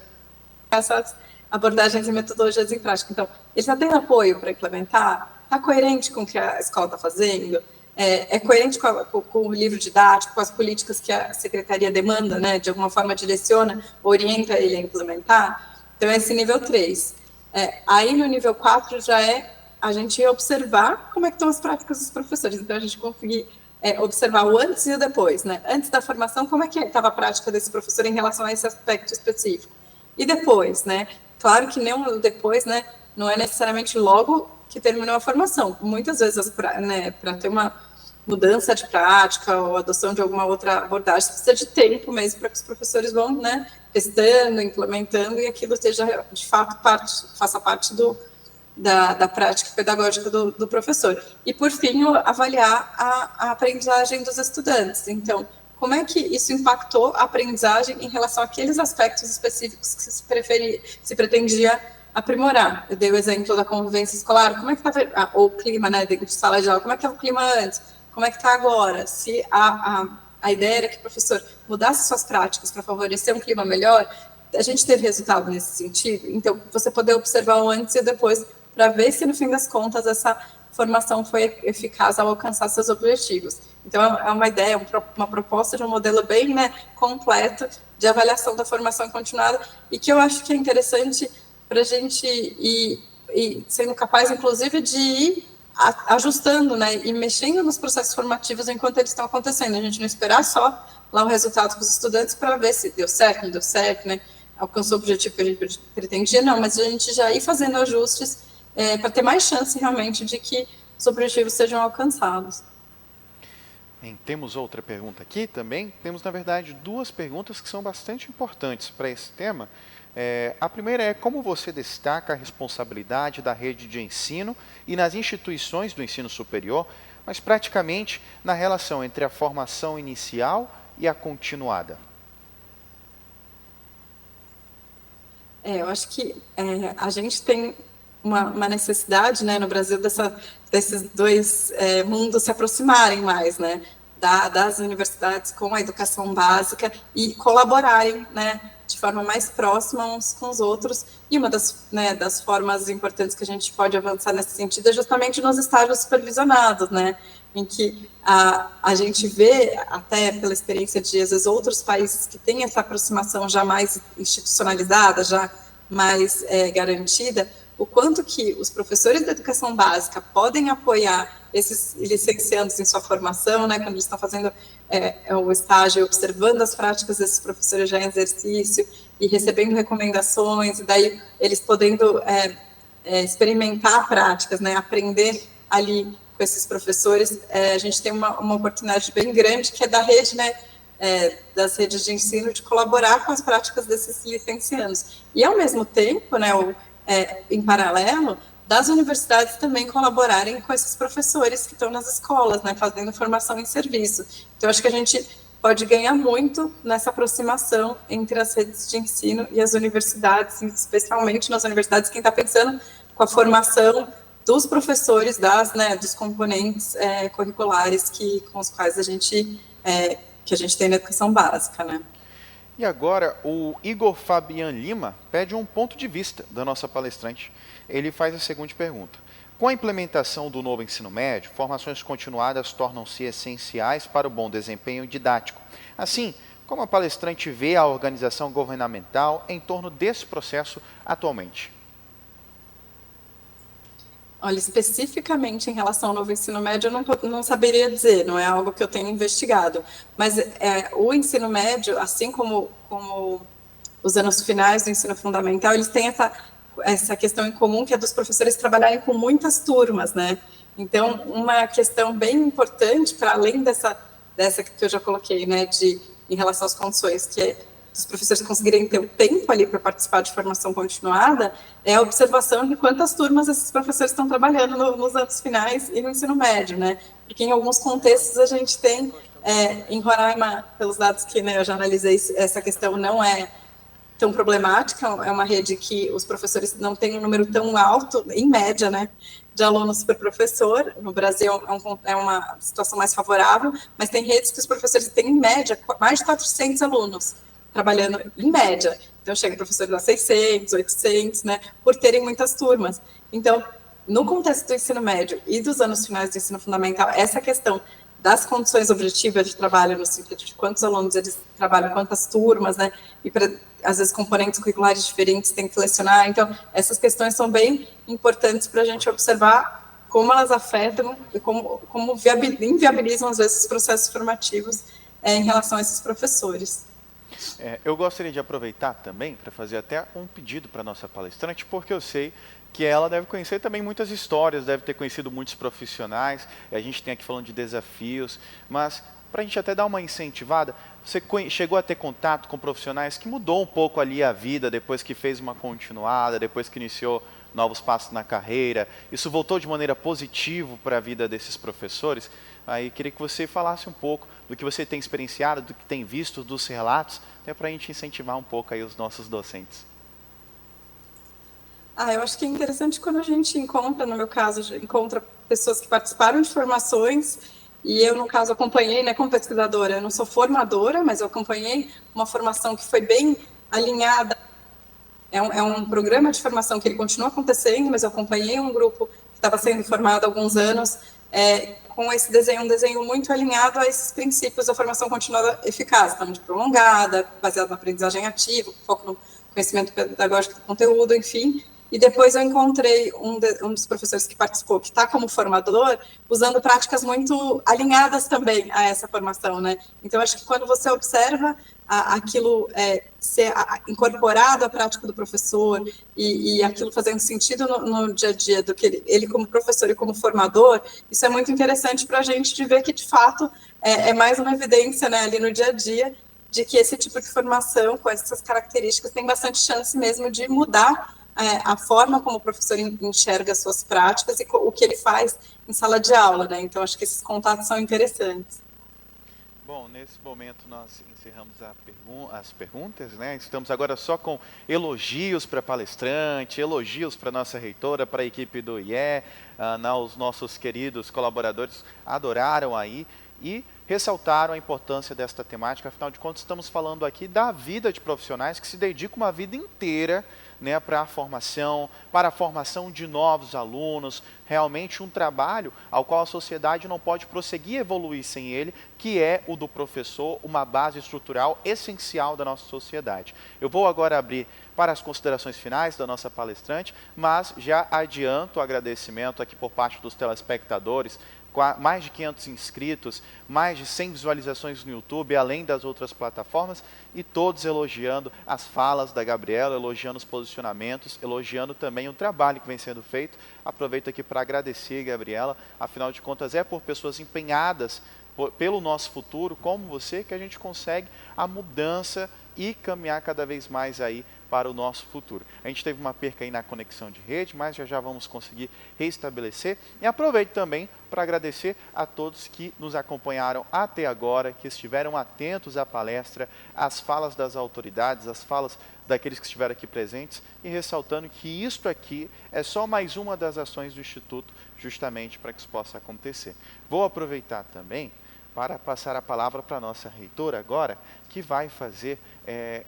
Essas abordagens e metodologias em prática. Então, ele está tendo apoio para implementar? Está coerente com o que a escola está fazendo? É coerente com o livro didático, com as políticas que a secretaria demanda, né? De alguma forma direciona, orienta ele a implementar? Então, esse nível 3. Aí, no nível 4, já a gente observar como é que estão as práticas dos professores. Então, a gente conseguir observar o antes e o depois, né? Antes da formação, como é que estava a prática desse professor em relação a esse aspecto específico? E depois, né? Claro que nem o depois, né, não é necessariamente logo que terminou a formação. Muitas vezes, para ter uma mudança de prática ou adoção de alguma outra abordagem, precisa de tempo mesmo para que os professores vão, né, testando, implementando, e aquilo esteja, de fato, faça parte da prática pedagógica do professor. E, por fim, avaliar a aprendizagem dos estudantes. Então, como é que isso impactou a aprendizagem em relação àqueles aspectos específicos que se pretendia aprimorar? Eu dei o exemplo da convivência escolar, como é que está o clima, né, dentro de sala de aula, como é que estava o clima antes, como é que está agora? Se a ideia era que o professor mudasse suas práticas para favorecer um clima melhor, a gente teve resultado nesse sentido? Então, você poder observar o antes e o depois, para ver se, no fim das contas, essa formação foi eficaz ao alcançar seus objetivos. Então, é uma ideia, uma proposta de um modelo bem, né, completo de avaliação da formação continuada, e que eu acho que é interessante para a gente ir sendo capaz, inclusive, de ir ajustando, né, e mexendo nos processos formativos enquanto eles estão acontecendo. A gente não esperar só lá o resultado com os estudantes para ver se deu certo, não deu certo, né, alcançou o objetivo que a gente pretendia, não, mas a gente já ir fazendo ajustes para ter mais chance realmente de que os objetivos sejam alcançados. Temos outra pergunta aqui também. Temos, na verdade, 2 perguntas que são bastante importantes para esse tema. A primeira é como você destaca a responsabilidade da rede de ensino e nas instituições do ensino superior, mas praticamente na relação entre a formação inicial e a continuada. Eu acho que a gente tem uma necessidade, né, no Brasil, desses dois mundos se aproximarem mais, né, das universidades com a educação básica e colaborarem, né, de forma mais próxima uns com os outros. E uma das formas importantes que a gente pode avançar nesse sentido é justamente nos estágios supervisionados, né, em que a gente vê, até pela experiência de, às vezes, outros países que têm essa aproximação já mais institucionalizada, já mais garantida, o quanto que os professores da educação básica podem apoiar esses licenciandos em sua formação, né, quando eles estão fazendo o estágio, observando as práticas desses professores já em exercício e recebendo recomendações, e daí eles podendo experimentar práticas, né, aprender ali com esses professores. A gente tem uma oportunidade bem grande, que é da rede, né, das redes de ensino, de colaborar com as práticas desses licenciados. E, ao mesmo tempo, né, em paralelo, das universidades também colaborarem com esses professores que estão nas escolas, né, fazendo formação em serviço. Então, acho que a gente pode ganhar muito nessa aproximação entre as redes de ensino e as universidades, especialmente nas universidades, quem está pensando com a formação dos professores, dos componentes curriculares com os quais a gente tem na educação básica, né? E agora, o Igor Fabian Lima pede um ponto de vista da nossa palestrante. Ele faz a seguinte pergunta. Com a implementação do novo ensino médio, formações continuadas tornam-se essenciais para o bom desempenho didático. Assim, como a palestrante vê a organização governamental em torno desse processo atualmente? Olha, especificamente em relação ao novo ensino médio, eu não saberia dizer, não é algo que eu tenho investigado. Mas o ensino médio, assim como os anos finais do ensino fundamental, eles têm essa questão em comum, que é dos professores trabalharem com muitas turmas, né? Então, uma questão bem importante, para além dessa que eu já coloquei, né, em relação às condições, que é os professores conseguirem ter o tempo ali para participar de formação continuada, é a observação de quantas turmas esses professores estão trabalhando nos anos finais e no ensino médio, né? Porque em alguns contextos a gente tem, em Roraima, pelos dados que, né, eu já analisei, essa questão não é tão problemática, é uma rede que os professores não têm um número tão alto, em média, né, de alunos por professor. No Brasil é uma situação mais favorável, mas tem redes que os professores têm, em média, mais de 400 alunos trabalhando em média. Então, chega professores a 600, 800, né, por terem muitas turmas. Então, no contexto do ensino médio e dos anos finais do ensino fundamental, essa questão das condições objetivas de trabalho, no sentido de quantos alunos eles trabalham, quantas turmas, né, e às vezes componentes curriculares diferentes tem que selecionar. Então, essas questões são bem importantes para a gente observar como elas afetam e como inviabilizam, às vezes, os processos formativos em relação a esses professores. Eu gostaria de aproveitar também para fazer até um pedido para a nossa palestrante, porque eu sei que ela deve conhecer também muitas histórias, deve ter conhecido muitos profissionais, a gente tem aqui falando de desafios, mas para a gente até dar uma incentivada, você chegou a ter contato com profissionais que mudou um pouco ali a vida depois que fez uma continuada, depois que iniciou novos passos na carreira, isso voltou de maneira positiva para a vida desses professores? Aí queria que você falasse um pouco do que você tem experienciado, do que tem visto, dos relatos, até para a gente incentivar um pouco aí os nossos docentes. Eu acho que é interessante quando a gente encontra, no meu caso, encontra pessoas que participaram de formações, e eu, no caso, acompanhei, né, como pesquisadora. Eu não sou formadora, mas eu acompanhei uma formação que foi bem alinhada. É um programa de formação que ele continua acontecendo, mas eu acompanhei um grupo que estava sendo formado há alguns anos, com esse desenho, um desenho muito alinhado a esses princípios da formação continuada eficaz, então, de prolongada, baseado na aprendizagem ativa, foco no conhecimento pedagógico do conteúdo, enfim. E depois eu encontrei um dos professores que participou, que está como formador, usando práticas muito alinhadas também a essa formação, né? Então, acho que quando você observa aquilo ser incorporado à prática do professor e aquilo fazendo sentido no dia a dia do que ele como professor e como formador, isso é muito interessante para a gente de ver que, de fato, é mais uma evidência, né, ali no dia a dia, de que esse tipo de formação, com essas características, tem bastante chance mesmo de mudar a forma como o professor enxerga as suas práticas e o que ele faz em sala de aula, né? Então, acho que esses contatos são interessantes. Bom, nesse momento nós encerramos as perguntas, né? Estamos agora só com elogios para a palestrante, elogios para a nossa reitora, para a equipe do IE, os nossos queridos colaboradores adoraram aí e ressaltaram a importância desta temática. Afinal de contas, estamos falando aqui da vida de profissionais que se dedicam uma vida inteira, né, para a formação de novos alunos, realmente um trabalho ao qual a sociedade não pode prosseguir evoluir sem ele, que é o do professor, uma base estrutural essencial da nossa sociedade. Eu vou agora abrir para as considerações finais da nossa palestrante, mas já adianto o agradecimento aqui por parte dos telespectadores, mais de 500 inscritos, mais de 100 visualizações no YouTube, além das outras plataformas, e todos elogiando as falas da Gabriela, elogiando os posicionamentos, elogiando também o trabalho que vem sendo feito. Aproveito aqui para agradecer, Gabriela, afinal de contas é por pessoas empenhadas pelo nosso futuro, como você, que a gente consegue a mudança e caminhar cada vez mais aí para o nosso futuro. A gente teve uma perca aí na conexão de rede, mas já vamos conseguir restabelecer. E aproveito também para agradecer a todos que nos acompanharam até agora, que estiveram atentos à palestra, às falas das autoridades, às falas daqueles que estiveram aqui presentes, e ressaltando que isto aqui é só mais uma das ações do Instituto, justamente para que isso possa acontecer. Vou aproveitar também para passar a palavra para a nossa reitora agora, que vai fazer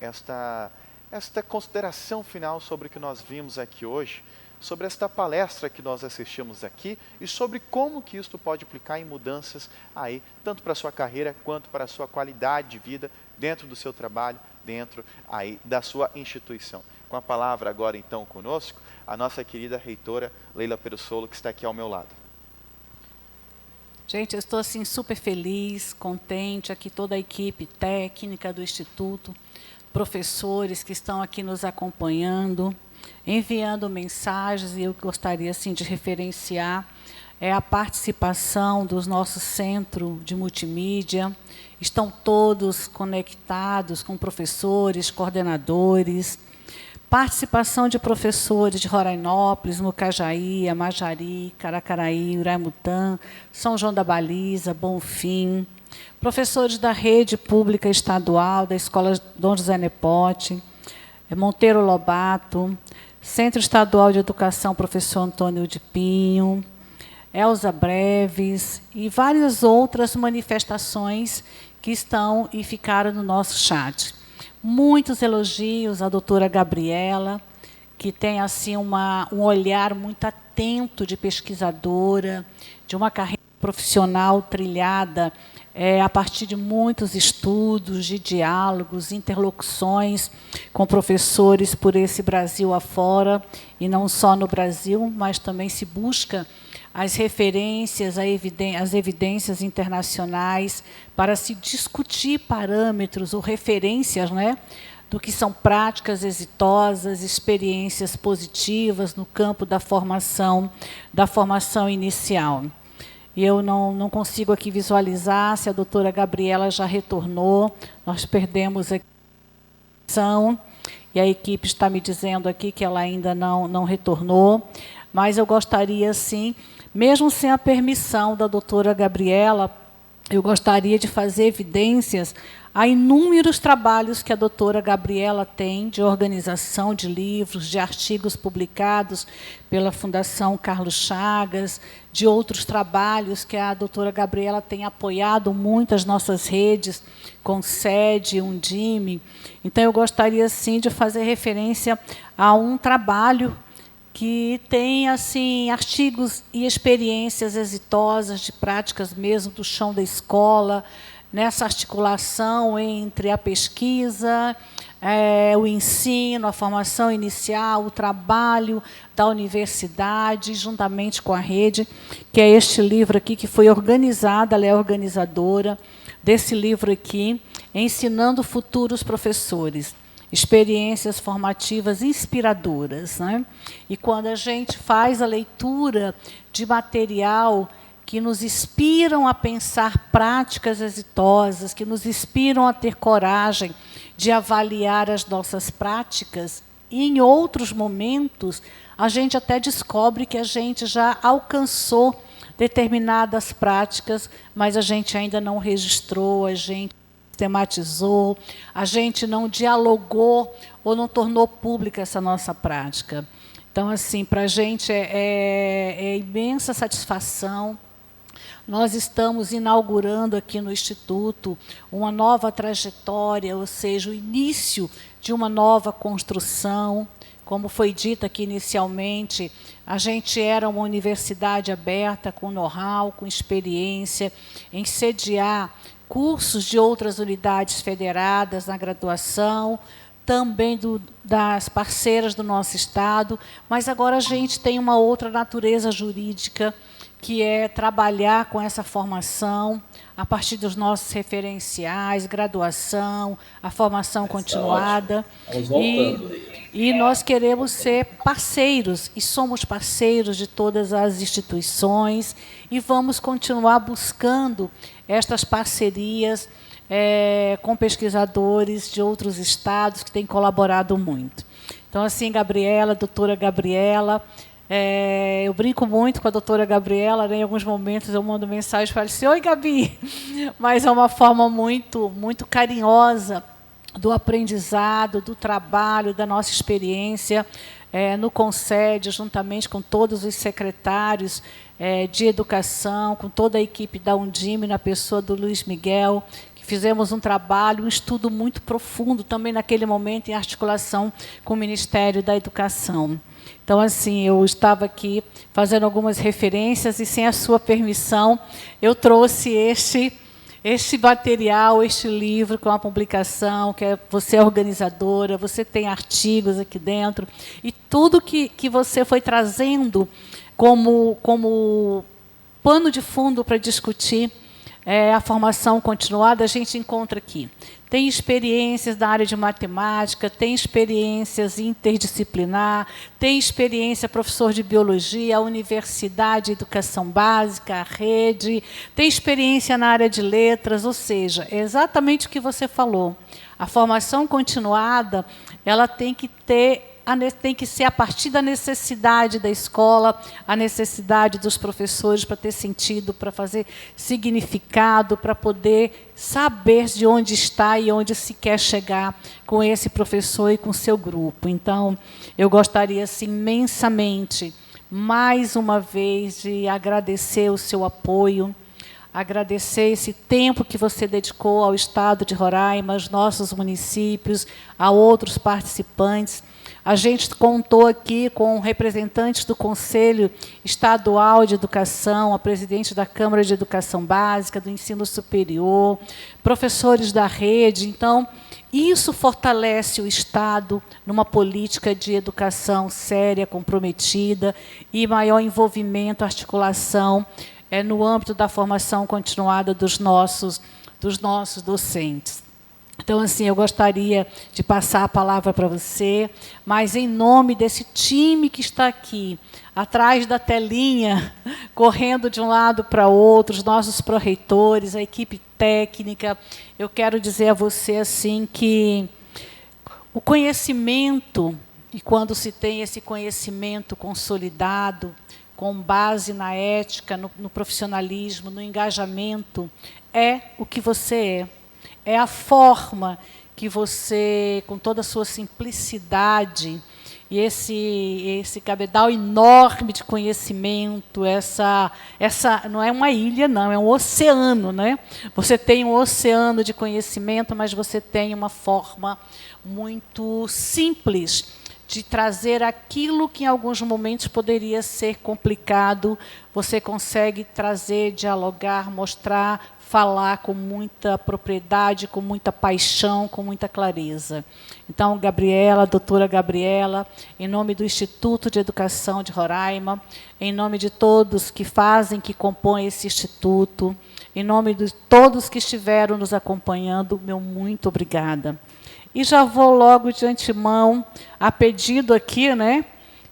esta consideração final sobre o que nós vimos aqui hoje, sobre esta palestra que nós assistimos aqui e sobre como que isto pode aplicar em mudanças aí, tanto para a sua carreira quanto para a sua qualidade de vida dentro do seu trabalho, dentro aí da sua instituição. Com a palavra agora então conosco, a nossa querida reitora Leila Perussolo, que está aqui ao meu lado. Gente, eu estou assim super feliz, contente, aqui toda a equipe técnica do Instituto, professores que estão aqui nos acompanhando, enviando mensagens, e eu gostaria assim de referenciar a participação do nosso centro de multimídia. Estão todos conectados com professores, coordenadores, participação de professores de Rorainópolis, Mucajaí, Amajari, Caracaraí, Uraimutã, São João da Baliza, Bonfim, professores da rede pública estadual, da Escola Dom José Nepote, Monteiro Lobato, Centro Estadual de Educação, professor Antônio de Pinho, Elza Breves e várias outras manifestações que estão e ficaram no nosso chat. Muitos elogios à doutora Gabriela, que tem assim um olhar muito atento de pesquisadora, de uma carreira profissional trilhada a partir de muitos estudos, de diálogos, interlocuções com professores por esse Brasil afora, e não só no Brasil, mas também se busca as referências, as evidências internacionais para se discutir parâmetros ou referências, né, do que são práticas exitosas, experiências positivas no campo da formação inicial. E eu não consigo aqui visualizar se a doutora Gabriela já retornou. Nós perdemos aqui a conexão, e a equipe está me dizendo aqui que ela ainda não retornou. Mas eu gostaria, sim, mesmo sem a permissão da doutora Gabriela, eu gostaria de fazer evidências a inúmeros trabalhos que a doutora Gabriela tem de organização de livros, de artigos publicados pela Fundação Carlos Chagas, de outros trabalhos que a doutora Gabriela tem apoiado muito as nossas redes, com SED, Undime. Então, eu gostaria, sim, de fazer referência a um trabalho que tem assim artigos e experiências exitosas de práticas mesmo do chão da escola, nessa articulação entre a pesquisa, o ensino, a formação inicial, o trabalho da universidade, juntamente com a rede, que é este livro aqui, que foi organizada, ela é organizadora desse livro aqui, Ensinando Futuros Professores. Experiências formativas inspiradoras, né? E quando a gente faz a leitura de material que nos inspiram a pensar práticas exitosas, que nos inspiram a ter coragem de avaliar as nossas práticas, e em outros momentos a gente até descobre que a gente já alcançou determinadas práticas, mas a gente ainda não registrou, a gente sistematizou, a gente não dialogou ou não tornou pública essa nossa prática. Então, assim, para a gente é imensa satisfação. Nós estamos inaugurando aqui no Instituto uma nova trajetória, ou seja, o início de uma nova construção. Como foi dito aqui inicialmente, a gente era uma universidade aberta, com know-how, com experiência, em sediar cursos de outras unidades federadas na graduação, também das parceiras do nosso Estado, mas agora a gente tem uma outra natureza jurídica, que é trabalhar com essa formação a partir dos nossos referenciais, graduação, a formação continuada. Vamos voltando. E nós queremos ser parceiros, e somos parceiros de todas as instituições, e vamos continuar buscando estas parcerias com pesquisadores de outros estados que têm colaborado muito. Então, assim, Gabriela, doutora Gabriela, eu brinco muito com a doutora Gabriela, né? Em alguns momentos eu mando mensagem e falo assim, oi, Gabi, mas é uma forma muito, muito carinhosa do aprendizado, do trabalho, da nossa experiência no Concede, juntamente com todos os secretários de educação, com toda a equipe da Undime, na pessoa do Luiz Miguel, que fizemos um trabalho, um estudo muito profundo, também naquele momento, em articulação com o Ministério da Educação. Então, assim, eu estava aqui fazendo algumas referências e, sem a sua permissão, eu trouxe este material, este livro, com a publicação, que você é organizadora, você tem artigos aqui dentro, e tudo que você foi trazendo como pano de fundo para discutir a formação continuada, a gente encontra aqui. Tem experiências da área de matemática, tem experiências interdisciplinar, tem experiência professor de biologia, a universidade, educação básica, a rede, tem experiência na área de letras, ou seja, é exatamente o que você falou. A formação continuada, ela tem que ser a partir da necessidade da escola, a necessidade dos professores para ter sentido, para fazer significado, para poder saber de onde está e onde se quer chegar com esse professor e com seu grupo. Então, eu gostaria assim, imensamente, mais uma vez, de agradecer o seu apoio, agradecer esse tempo que você dedicou ao Estado de Roraima, aos nossos municípios, a outros participantes. A gente contou aqui com representantes do Conselho Estadual de Educação, a presidente da Câmara de Educação Básica, do Ensino Superior, professores da rede. Então, isso fortalece o Estado numa política de educação séria, comprometida e maior envolvimento, articulação no âmbito da formação continuada dos nossos docentes. Então, assim, eu gostaria de passar a palavra para você, mas em nome desse time que está aqui, atrás da telinha, correndo de um lado para outro, os nossos pró-reitores, a equipe técnica, eu quero dizer a você assim que o conhecimento, e quando se tem esse conhecimento consolidado, com base na ética, no profissionalismo, no engajamento, é o que você é. É a forma que você, com toda a sua simplicidade, e esse cabedal enorme de conhecimento, essa não é uma ilha, não, é um oceano, né? Você tem um oceano de conhecimento, mas você tem uma forma muito simples de trazer aquilo que em alguns momentos poderia ser complicado, você consegue trazer, dialogar, mostrar, falar com muita propriedade, com muita paixão, com muita clareza. Então, Gabriela, doutora Gabriela, em nome do Instituto de Educação de Roraima, em nome de todos que fazem, que compõem esse instituto, em nome de todos que estiveram nos acompanhando, meu muito obrigada. E já vou logo de antemão, a pedido aqui, né,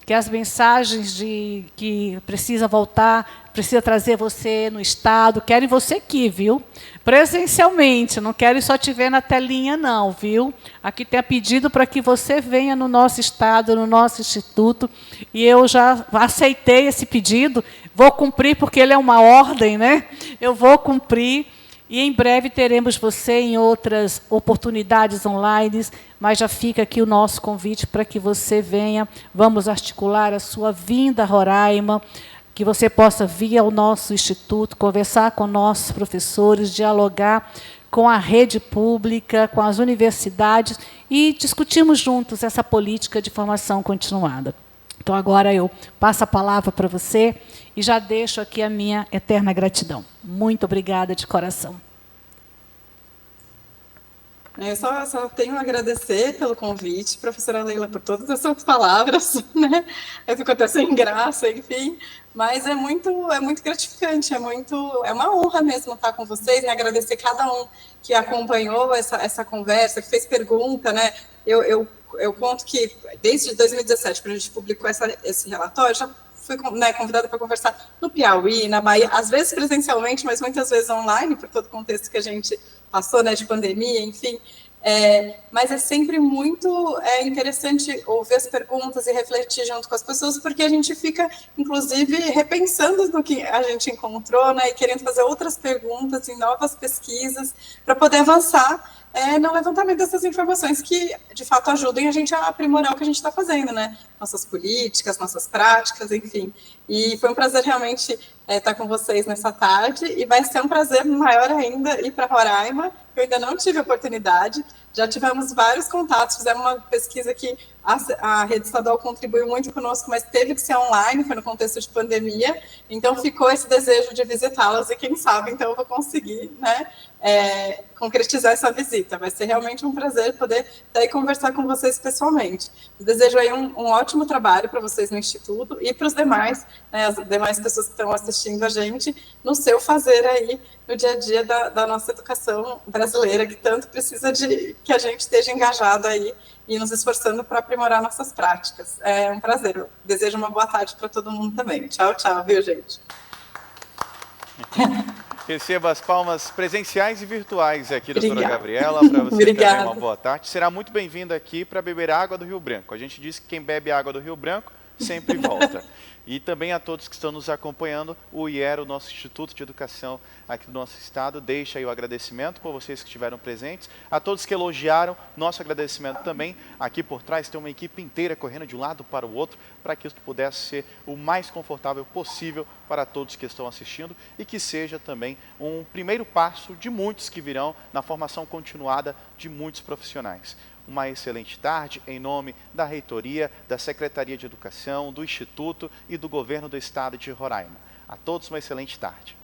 que as mensagens de que precisa voltar, precisa trazer você no Estado, querem você aqui, viu? Presencialmente, não querem só te ver na telinha, não, viu? Aqui tem a pedido para que você venha no nosso Estado, no nosso Instituto, e eu já aceitei esse pedido, vou cumprir, porque ele é uma ordem, né? Eu vou cumprir. E em breve teremos você em outras oportunidades online, mas já fica aqui o nosso convite para que você venha. Vamos articular a sua vinda a Roraima, que você possa vir ao nosso instituto, conversar com nossos professores, dialogar com a rede pública, com as universidades e discutirmos juntos essa política de formação continuada. Então, agora eu passo a palavra para você e já deixo aqui a minha eterna gratidão. Muito obrigada de coração. Eu só tenho a agradecer pelo convite, professora Leila, por todas as suas palavras, né? Eu fico até sem graça, enfim, mas é muito gratificante, é uma honra mesmo estar com vocês, né? Agradecer cada um que acompanhou essa conversa, que fez pergunta, né? Eu conto que desde 2017, quando a gente publicou esse relatório, já fui, né, convidada para conversar no Piauí, na Bahia, às vezes presencialmente, mas muitas vezes online, por todo o contexto que a gente passou, né, de pandemia, enfim. Mas é sempre muito interessante ouvir as perguntas e refletir junto com as pessoas, porque a gente fica, inclusive, repensando no que a gente encontrou, né, e querendo fazer outras perguntas em novas pesquisas para poder avançar no levantamento dessas informações que, de fato, ajudem a gente a aprimorar o que a gente está fazendo, né? Nossas políticas, nossas práticas, enfim. E foi um prazer realmente estar com vocês nessa tarde, e vai ser um prazer maior ainda ir para Roraima. Eu ainda não tive a oportunidade, já tivemos vários contatos, fizemos uma pesquisa que a rede estadual contribuiu muito conosco, mas teve que ser online, foi no contexto de pandemia, então ficou esse desejo de visitá-las, e quem sabe, então eu vou conseguir, né, concretizar essa visita. Vai ser realmente um prazer poder daí conversar com vocês pessoalmente. Eu desejo aí um ótimo trabalho para vocês no Instituto e para os demais, né, as demais pessoas que estão assistindo a gente, no seu fazer aí, no dia a dia da nossa educação brasileira, que tanto precisa de que a gente esteja engajado aí e nos esforçando para aprimorar nossas práticas. É um prazer. Eu desejo uma boa tarde para todo mundo também. Tchau, tchau, viu, gente? Receba as palmas presenciais e virtuais aqui, doutora Gabriela, para você também uma boa tarde. Será muito bem-vinda aqui para beber água do Rio Branco. A gente diz que quem bebe água do Rio Branco sempre volta. E também a todos que estão nos acompanhando, o IER, o nosso Instituto de Educação aqui do nosso estado, deixa aí o agradecimento por vocês que estiveram presentes. A todos que elogiaram, nosso agradecimento também. Aqui por trás tem uma equipe inteira correndo de um lado para o outro, para que isso pudesse ser o mais confortável possível para todos que estão assistindo, e que seja também um primeiro passo de muitos que virão na formação continuada de muitos profissionais. Uma excelente tarde em nome da Reitoria, da Secretaria de Educação, do Instituto e do Governo do Estado de Roraima. A todos uma excelente tarde.